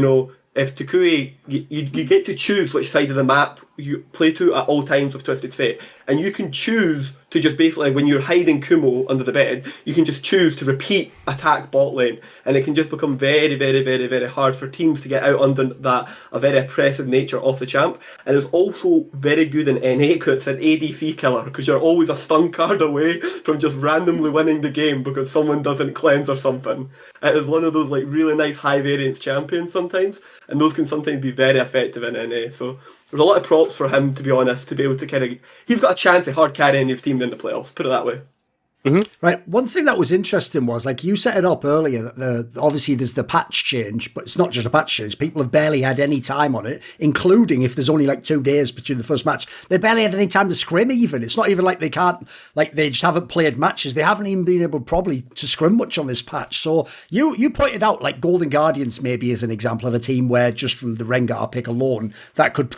if Tukui, you get to choose which side of the map you play to at all times with Twisted Fate, and you can choose to just basically, when you're hiding Kumo under the bed, you can just choose to repeat attack bot lane, and it can just become very, very, very, very hard for teams to get out under that, a very oppressive nature of the champ. And it's also very good in NA because it's an ADC killer, because you're always a stun card away from just randomly winning the game because someone doesn't cleanse or something. It is one of those like really nice high variance champions sometimes, and those can sometimes be very effective in NA. So there's a lot of props for him, to be honest, to be able to he's got a chance of hard carrying his team in the playoffs, put it that way. Mm-hmm. Right. One thing that was interesting was, like you set it up earlier, that obviously there's the patch change, but it's not just a patch change. People have barely had any time on it, including if there's only like 2 days between the first match. They barely had any time to scrim even. It's not even like they can't, like they just haven't played matches. They haven't even been able probably to scrim much on this patch. So you pointed out like Golden Guardians maybe as an example of a team where just from the Rengar pick alone, that could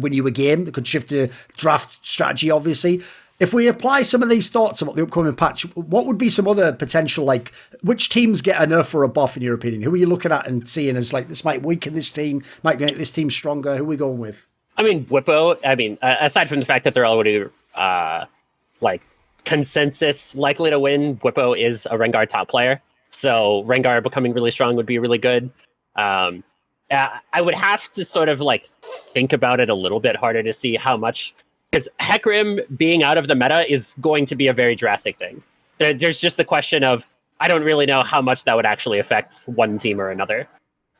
win you a game. That could shift the draft strategy, obviously. If we apply some of these thoughts about the upcoming patch, what would be some other potential, like, which teams get a nerf or a buff in your opinion? Who are you looking at and seeing as, like, this might weaken this team, might make this team stronger? Who are we going with? I mean, Whippo, aside from the fact that they're already, consensus likely to win, Whippo is a Rengar top player. So Rengar becoming really strong would be really good. I would have to sort of, think about it a little bit harder to see how much... Because Hecarim being out of the meta is going to be a very drastic thing. There's just the question of, I don't really know how much that would actually affect one team or another.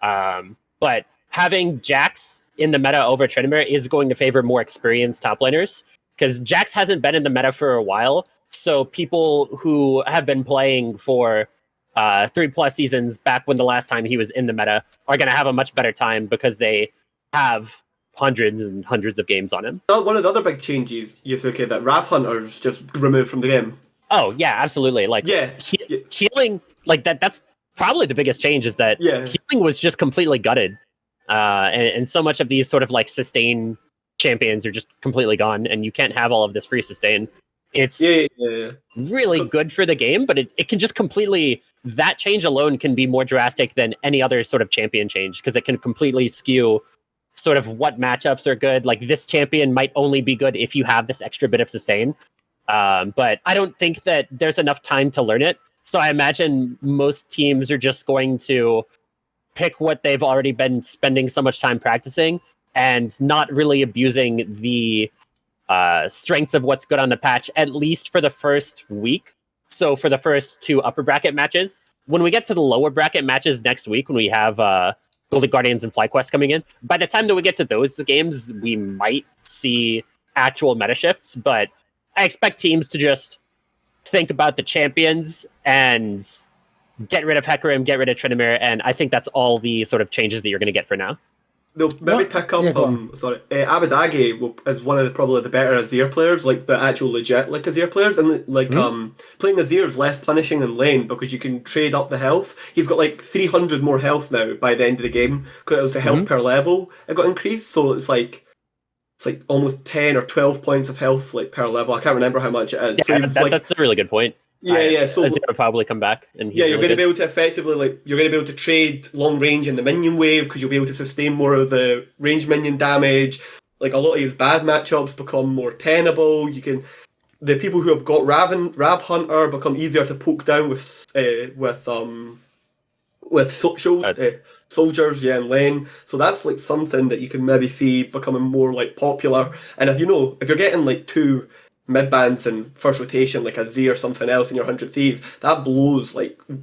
But having Jax in the meta over Tryndamere is going to favor more experienced top laners, because Jax hasn't been in the meta for a while, so people who have been playing for 3+ seasons back when the last time he was in the meta are going to have a much better time because they have hundreds and hundreds of games on him. One of the other big changes, Yasukeh, that Rav Hunter's just removed from the game. Oh yeah, absolutely. Healing, that's probably the biggest change, is that healing was just completely gutted. And so much of these sort of sustain champions are just completely gone, and you can't have all of this free sustain. It's really good for the game, but it can just completely, that change alone can be more drastic than any other sort of champion change, because it can completely skew sort of what matchups are good. Like, this champion might only be good if you have this extra bit of sustain. But I don't think that there's enough time to learn it. So I imagine most teams are just going to pick what they've already been spending so much time practicing and not really abusing the strength of what's good on the patch, at least for the first week. So for the first 2 upper bracket matches, when we get to the lower bracket matches next week, when we have Golden Guardians and FlyQuest coming in, by the time that we get to those games, we might see actual meta shifts, but I expect teams to just think about the champions and get rid of Hecarim, get rid of Tryndamere, and I think that's all the sort of changes that you're going to get for now. They'll maybe pick up Abadage is one of probably the better Azir players, like the actual legit Azir players, and playing Azir is less punishing in lane because you can trade up the health. He's got 300 more health now by the end of the game because it was the health per level it got increased, so it's almost 10 or 12 points of health per level. I can't remember how much it is. Yeah, so that's a really good point. So Azir will probably come back, and you're going to be able to effectively you're going to be able to trade long range in the minion wave because you'll be able to sustain more of the range minion damage. A lot of these bad matchups become more tenable. The people who have got Rav Hunter become easier to poke down with soldiers in lane. So that's something that you can maybe see becoming more popular. And if you're getting 2 mid-bands and first rotation like a Z or something else in your 100 Thieves, that blows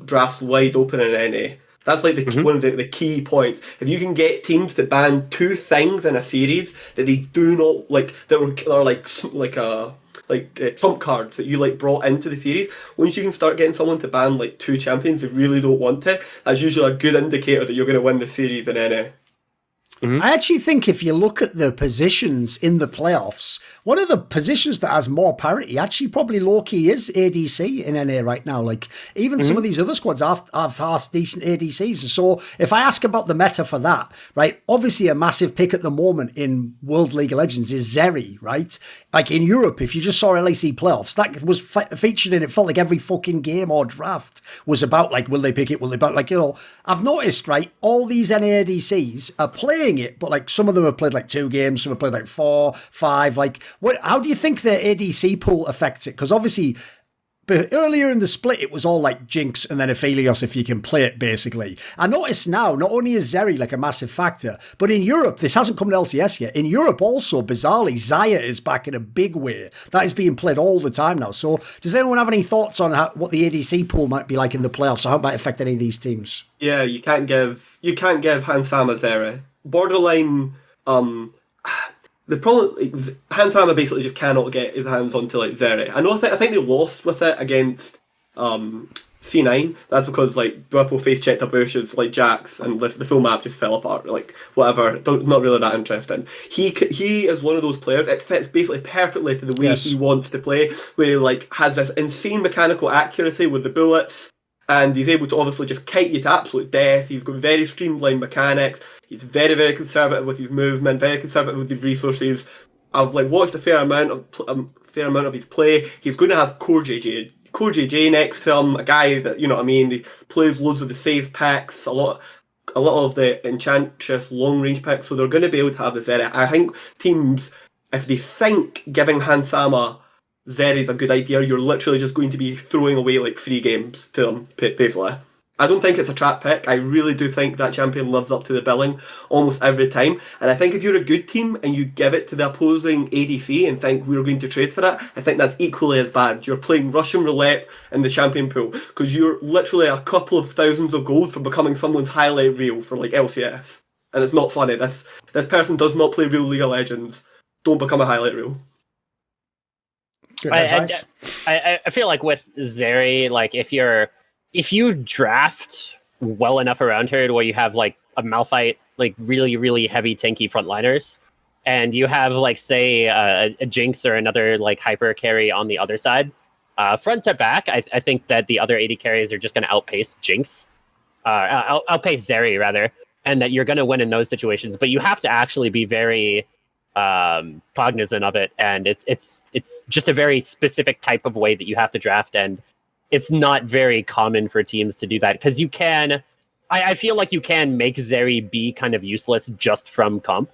drafts wide open in NA. That's one of the key points. If you can get teams to ban 2 things in a series that they do not that are trump cards that you brought into the series, once you can start getting someone to ban 2 champions they really don't want to, that's usually a good indicator that you're going to win the series in NA. I actually think if you look at the positions in the playoffs, one of the positions that has more parity actually probably low-key is ADC in NA right now. Like, even some of these other squads have half decent ADCs. So if I ask about the meta for that, right, obviously a massive pick at the moment in World League of Legends is Zeri, right? Like in Europe, if you just saw LEC playoffs, that was featured in, it felt like every fucking game or draft was about, like, will they pick it, will they, like, you know, I've noticed, right, all these NA ADCs are playing it, but like some of them have played like 2 games, some have played like 4, 5. Like, how do you think the ADC pool affects it? Because obviously, but earlier in the split, it was all like Jinx and then Aphelios if you can play it, basically. I notice now, not only is Zeri like a massive factor, but in Europe, this hasn't come to LCS yet. In Europe also, bizarrely, Xayah is back in a big way. That is being played all the time now. So does anyone have any thoughts on what the ADC pool might be like in the playoffs, or how it might affect any of these teams? Yeah, you can't give Hansama Zeri. Borderline, the problem, Hansama basically just cannot get his hands onto like Zeri. I think they lost with it against C9. That's because like Dwappo face checked up bushes like Jax, and the full map just fell apart. Like whatever, not really that interesting. He is one of those players. It fits basically perfectly to the way he wants to play, where he like has this insane mechanical accuracy with the bullets. And he's able to obviously just kite you to absolute death. He's got very streamlined mechanics. He's very, very conservative with his movement, very conservative with his resources. I've like watched a fair amount of his play. He's going to have Core JJ next to him, a guy that, you know what I mean, he plays loads of the save packs, a lot of the Enchantress long range packs. So they're going to be able to have this Zeri. I think teams, if they think giving Hansama Zeri's a good idea, you're literally just going to be throwing away like 3 games to them, basically. I don't think it's a trap pick. I really do think that champion lives up to the billing almost every time. And I think if you're a good team and you give it to the opposing ADC and think we're going to trade for it, I think that's equally as bad. You're playing Russian roulette in the champion pool because you're literally a couple of thousands of gold for becoming someone's highlight reel for like LCS. And it's not funny. This person does not play real League of Legends. Don't become a highlight reel. I feel like with Zeri, like if you draft well enough around her to where you have like a Malphite, like really, really heavy tanky frontliners, and you have like say a Jinx or another like hyper carry on the other side, front to back, I think that the other AD carries are just going to outpace Jinx, outpace Zeri rather, and that you're going to win in those situations. But you have to actually be very cognizant of it, and it's just a very specific type of way that you have to draft, and it's not very common for teams to do that because you can. I feel like you can make Zeri be kind of useless just from comp,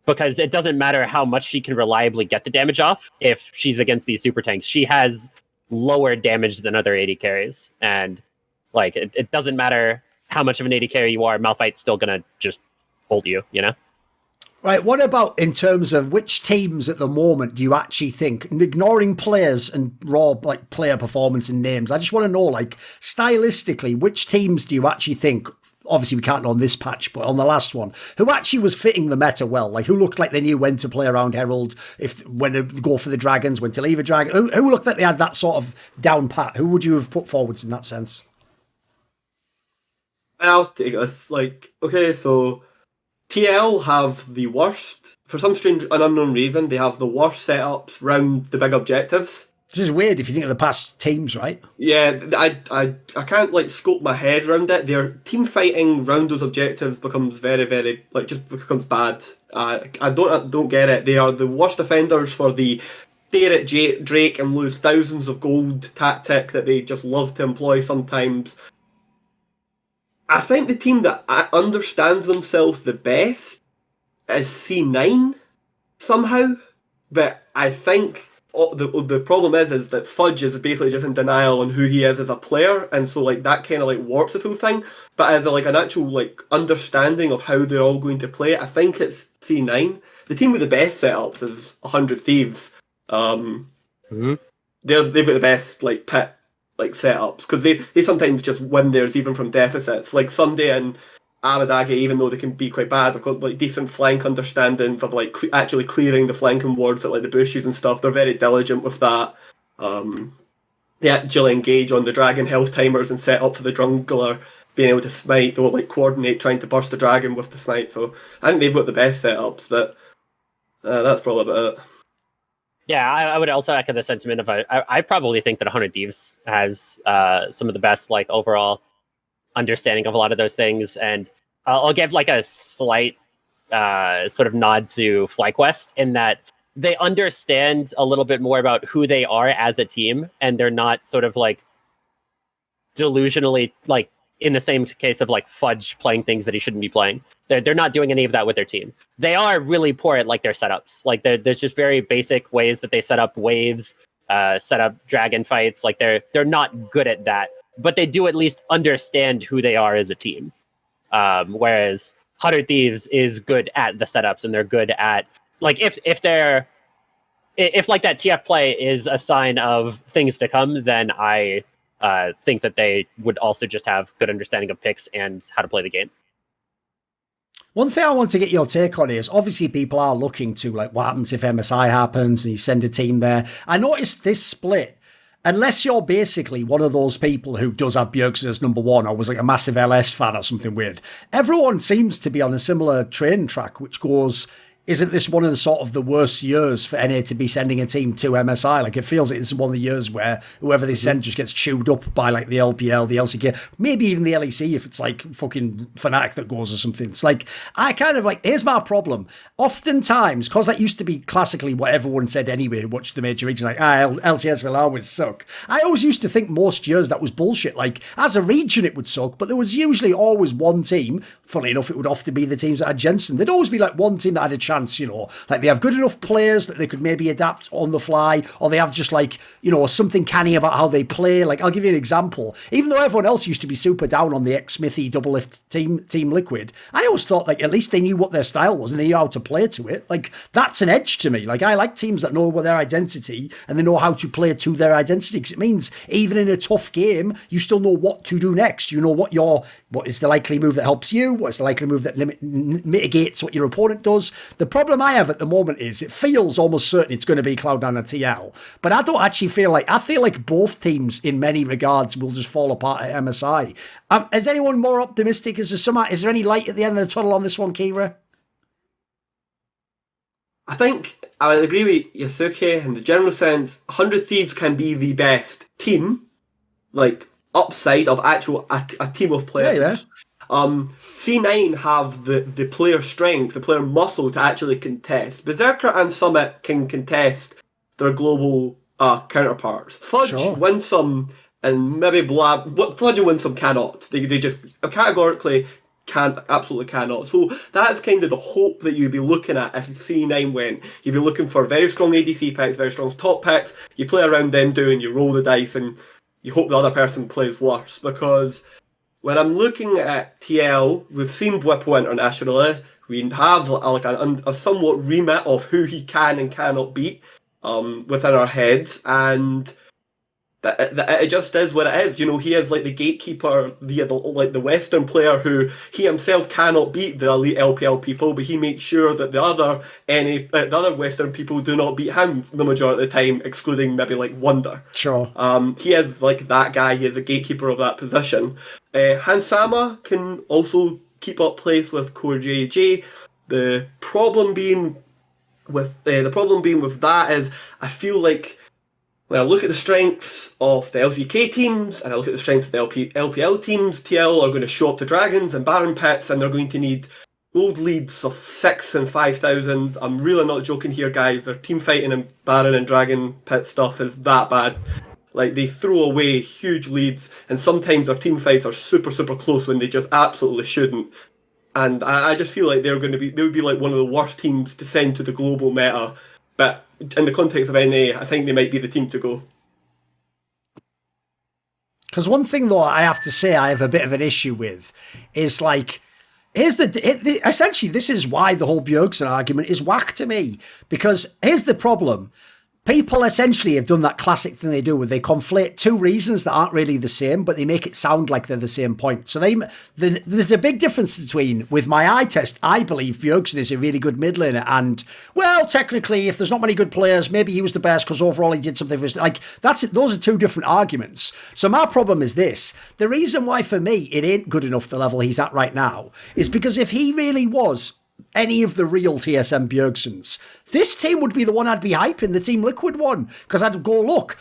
because it doesn't matter how much she can reliably get the damage off if she's against these super tanks. She has lower damage than other AD carries, and like it doesn't matter how much of an AD carry you are, Malphite's still gonna just hold you, you know? Right, what about in terms of which teams at the moment do you actually think, ignoring players and raw like player performance and names, I just want to know, like, stylistically, which teams do you actually think, obviously we can't know on this patch, but on the last one, who actually was fitting the meta well, like who looked like they knew when to play around Herald, when to go for the dragons, when to leave a dragon, who looked like they had that sort of down pat? Who would you have put forwards in that sense? I'll take us, like, okay, so TL have the worst, for some strange and unknown reason, they have the worst setups round the big objectives. Which is weird if you think of the past teams, right? Yeah, I can't like scope my head around it. Their team fighting round those objectives becomes very, very like just becomes bad. I don't get it. They are the worst offenders for the stare at Drake and lose thousands of gold tactic that they just love to employ sometimes. I think the team that understands themselves the best is C9 somehow, but I think the problem is that Fudge is basically just in denial on who he is as a player, and so like that kind of like warps the full thing. But as like an actual like understanding of how they're all going to play, I think it's C9. The team with the best setups is 100 Thieves. They've got the best like pit like setups because they sometimes just win theirs even from deficits. Like Sunday and Amadagi, even though they can be quite bad, they've got like decent flank understandings of like actually clearing the flanking wards at like the bushes and stuff. They're very diligent with that. They actually engage on the dragon health timers and set up for the jungler being able to smite, they'll like coordinate trying to burst a dragon with the smite. So I think they've got the best setups, but that's probably about it. Yeah, I would also echo the sentiment of I probably think that 100 Thieves has some of the best like overall understanding of a lot of those things, and I'll give like a slight sort of nod to FlyQuest in that they understand a little bit more about who they are as a team, and they're not sort of like delusionally like in the same case of like Fudge playing things that he shouldn't be playing. They're not doing any of that with their team. They are really poor at like their setups. Like there's just very basic ways that they set up waves, set up dragon fights. Like they're not good at that, but they do at least understand who they are as a team. Whereas 100 Thieves is good at the setups, and they're good at like if like that TF play is a sign of things to come, then I think that they would also just have good understanding of picks and how to play the game. One thing I want to get your take on is obviously people are looking to like what happens if MSI happens and you send a team there. I noticed this split, unless you're basically one of those people who does have Bjergsen as number one or was like a massive LS fan or something weird, everyone seems to be on a similar train track, which goes, isn't this one of the sort of the worst years for NA to be sending a team to MSI? Like it feels like it's one of the years where whoever they send just gets chewed up by like the LPL, the LCK, maybe even the LEC if it's like fucking Fnatic that goes or something. It's like, I kind of like, here's my problem. Oftentimes, because that used to be classically what everyone said anyway, watch the major regions, like, LCS will always suck. I always used to think most years that was bullshit. Like as a region it would suck, but there was usually always one team. Funnily enough, it would often be the teams that had Jensen. There'd always be like one team that had a chance, you know, like they have good enough players that they could maybe adapt on the fly, or they have just like, you know, something canny about how they play. Like I'll give you an example. Even though everyone else used to be super down on the ex-Smithy double lift team Liquid, I always thought like at least they knew what their style was and they knew how to play to it. Like that's an edge to me. Like I like teams that know what their identity and they know how to play to their identity, because it means even in a tough game you still know what to do next. You know what is the likely move that helps you, what's the likely move that mitigates what your opponent does. The problem I have at the moment is it feels almost certain it's going to be Cloud9 and TL, but I don't actually feel like both teams in many regards will just fall apart at MSI. Is anyone more optimistic? Is there any light at the end of the tunnel on this one, Keire? I think I would agree with Yasukeh in the general sense. 100 Thieves can be the best team, like upside of actual a team of players. Yeah. C9 have the player strength, the player muscle to actually contest. Berserker and Summit can contest their global counterparts. Fudge win some, and maybe Fudge and win some cannot. They just categorically absolutely cannot. So that's kind of the hope that you'd be looking at if C9 went. You'd be looking for very strong ADC picks, very strong top picks. You play around them you roll the dice, and you hope the other person plays worse. Because when I'm looking at TL, we've seen Bwipo internationally. We have like a somewhat remit of who he can and cannot beat within our heads, and it just is what it is. You know, he is like the gatekeeper, the Western player who he himself cannot beat the elite LPL people, but he makes sure that the other Western people do not beat him the majority of the time, excluding maybe like Wonder. Sure. He is like that guy. He is a gatekeeper of that position. Hansama can also keep up place with Core JJ. The problem being with that is I feel like when I look at the strengths of the LCK teams and I look at the strengths of the LPL teams, TL are going to show up to Dragons and Baron pits, and they're going to need gold leads of 6 and 5,000. I'm really not joking here, guys. Their team fighting and Baron and Dragon pit stuff is that bad. Like, they throw away huge leads, and sometimes their team fights are super, super close when they just absolutely shouldn't. And I just feel like they would be like one of the worst teams to send to the global meta. But in the context of NA, I think they might be the team to go. Because one thing, though, I have to say I have a bit of an issue with is, like, essentially, this is why the whole Bjergsen argument is whack to me. Because here's the problem. People essentially have done that classic thing they do where they conflate two reasons that aren't really the same, but they make it sound like they're the same point. So there's a big difference between, with my eye test, I believe Bjergsen is a really good mid laner, and, well, technically, if there's not many good players, maybe he was the best because overall he did something for his, like, that's it. Those are two different arguments. So my problem is this. The reason why, for me, it ain't good enough the level he's at right now is because if he really was any of the real TSM Bjergsens, this team would be the one I'd be hyping, the Team Liquid one, because I'd go, look,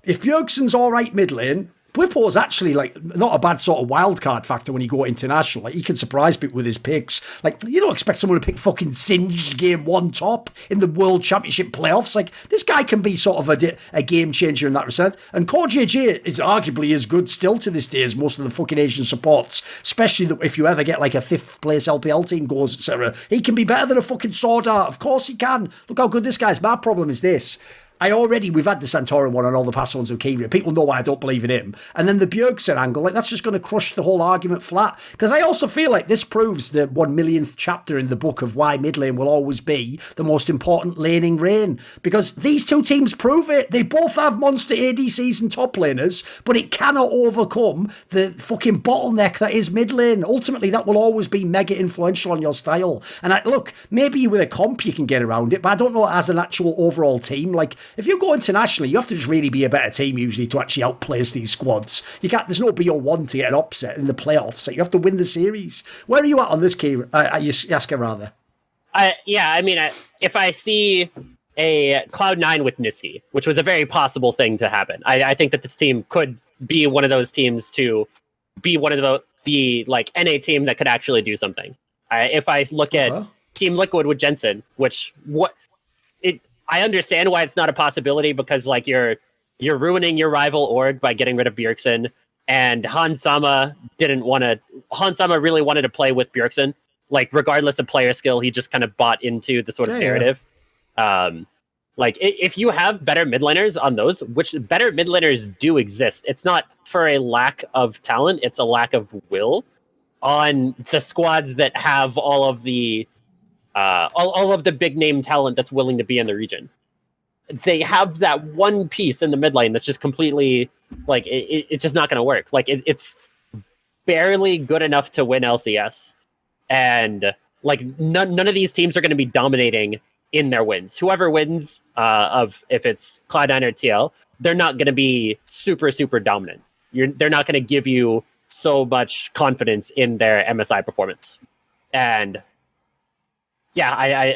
if Bjergsen's all right mid lane, Bwipo's actually like not a bad sort of wild card factor when you go international. Like, he can surprise people with his picks. Like, you don't expect someone to pick fucking Singed game one top in the World Championship playoffs. Like, this guy can be sort of a game changer in that respect. And Core JJ is arguably as good still to this day as most of the fucking Asian supports, especially if you ever get like a 5th place LPL team goes, etc. He can be better than a fucking Sword Art. Of course he can. Look how good this guy is. My problem is this. We've had the Santorin one and all the past ones with Keire. People know why I don't believe in him. And then the Bjergsen angle, like, that's just going to crush the whole argument flat. Because I also feel like this proves the 1 millionth chapter in the book of why mid lane will always be the most important laning reign. Because these two teams prove it. They both have monster ADCs and top laners, but it cannot overcome the fucking bottleneck that is mid lane. Ultimately, that will always be mega influential on your style. And look, maybe with a comp you can get around it, but I don't know as an actual overall team. Like, if you go internationally, you have to just really be a better team usually to actually outplace these squads. There's no BO1 to get an upset in the playoffs. Like, you have to win the series. Where are you at on this, Keire? Yasukeh, rather. If I see a Cloud9 with Nissi, which was a very possible thing to happen, I think that this team could be one of those teams to be one of the like NA team that could actually do something. If I look at Team Liquid with Jensen, I understand why it's not a possibility, because like you're ruining your rival org by getting rid of Bjergsen, and Hansama really wanted to play with Bjergsen. Like, regardless of player skill, he just kind of bought into the sort of narrative. Like, if you have better mid laners on those, which better mid laners do exist, it's not for a lack of talent, it's a lack of will on the squads that have all of the big name talent that's willing to be in the region. They have that one piece in the mid lane that's just completely like it's just not going to work. Like, it's barely good enough to win LCS, and like none of these teams are going to be dominating in their wins. Whoever wins, if it's Cloud9 or TL, they're not going to be super dominant. They're not going to give you so much confidence in their MSI performance, and yeah,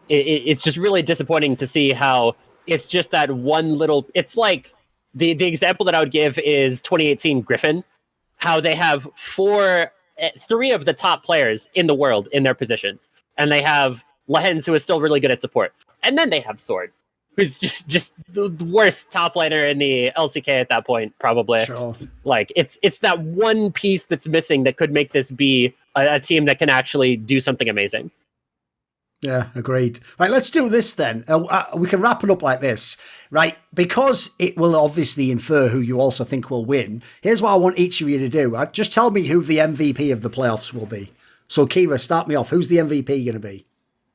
it's just really disappointing to see how it's just that one little. It's like the example that I would give is 2018 Griffin, how they have 3 of the top players in the world in their positions, and they have Lehens, who is still really good at support, and then they have Sword, who's just the worst top laner in the LCK at that point, probably. Sure. Like, it's that one piece that's missing that could make this be a team that can actually do something amazing. Yeah, agreed. Right, let's do this then. We can wrap it up like this, right? Because it will obviously infer who you also think will win. Here's what I want each of you to do. Just tell me who the MVP of the playoffs will be. So, Keire, start me off. Who's the MVP going to be?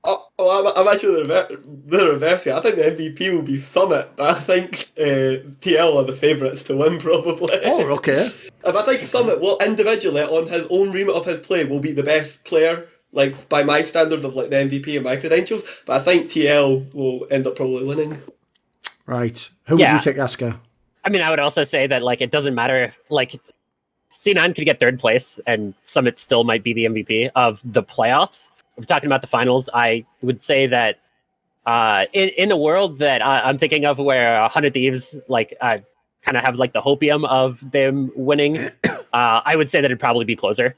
I'm actually the reverse here. I think the MVP will be Summit, but I think TL are the favourites to win, probably. Oh, okay. I think Summit will individually, on his own remit of his play, will be the best player, like by my standards of like the MVP and my credentials, but I think TL will end up probably winning. Right. Who would you take, Yasukeh? I mean, I would also say that like it doesn't matter if like C9 could get 3rd place and Summit still might be the MVP of the playoffs. If we're talking about the finals, I would say that in a world that I'm thinking of where 100 Thieves like kind of have like the hopium of them winning, I would say that it'd probably be Closer.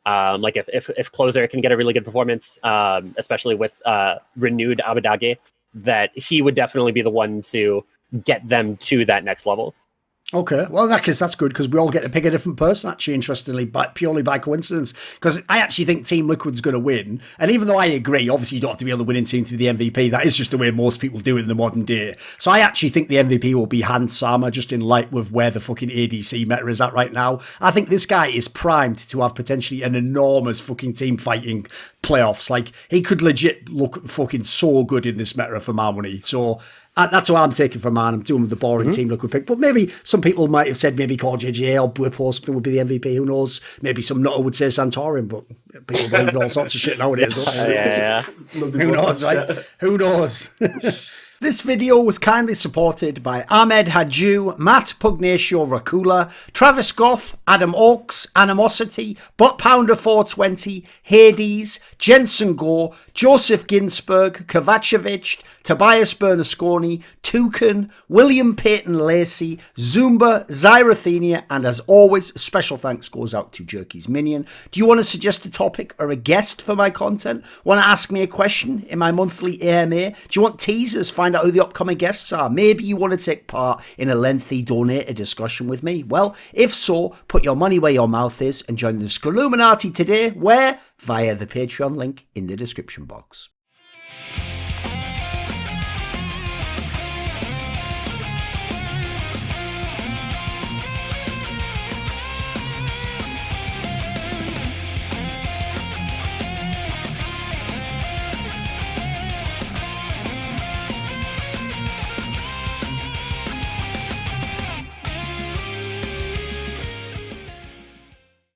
Like if Closer can get a really good performance, especially with renewed Abadage, that he would definitely be the one to get them to that next level. Okay, well, in that case, that's good, because we all get to pick a different person, actually, interestingly, but purely by coincidence, because I actually think Team Liquid's going to win, and even though I agree, obviously you don't have to be on the winning team to be the MVP, that is just the way most people do it in the modern day, so I actually think the MVP will be Hansama, just in light with where the fucking ADC meta is at right now. I think this guy is primed to have potentially an enormous fucking team fighting playoffs. Like, he could legit look fucking so good in this meta for my money. So that's what I'm taking for man. I'm doing the boring team Liquid pick. But maybe some people might have said maybe Core JJ or Whip or something would be the MVP. Who knows? Maybe some nutter would say Santorin, but people believe in all sorts of shit nowadays. Yeah. Who knows, right? Who knows? This video was kindly supported by Ahmed Hadjou, Matt Pugnatio Rajcula, Travis Goff, Adam Ochs, Animosity, Butt Pounder 420, Hades, Jensen Goh, Joseph Ginsburg, Kovacevicd, Tobias Bernasconi, Thooorin, William Peyton Lacy, Zoomba, Zyrathenia, and as always, special thanks goes out to Jerky's Minion. Do you want to suggest a topic or a guest for my content? Want to ask me a question in my monthly AMA? Do you want teasers? Find out who the upcoming guests are? Maybe you want to take part in a lengthy donator discussion with me? Well, if so, put your money where your mouth is and join the Skilluminati today, where? Via the Patreon link in the description box.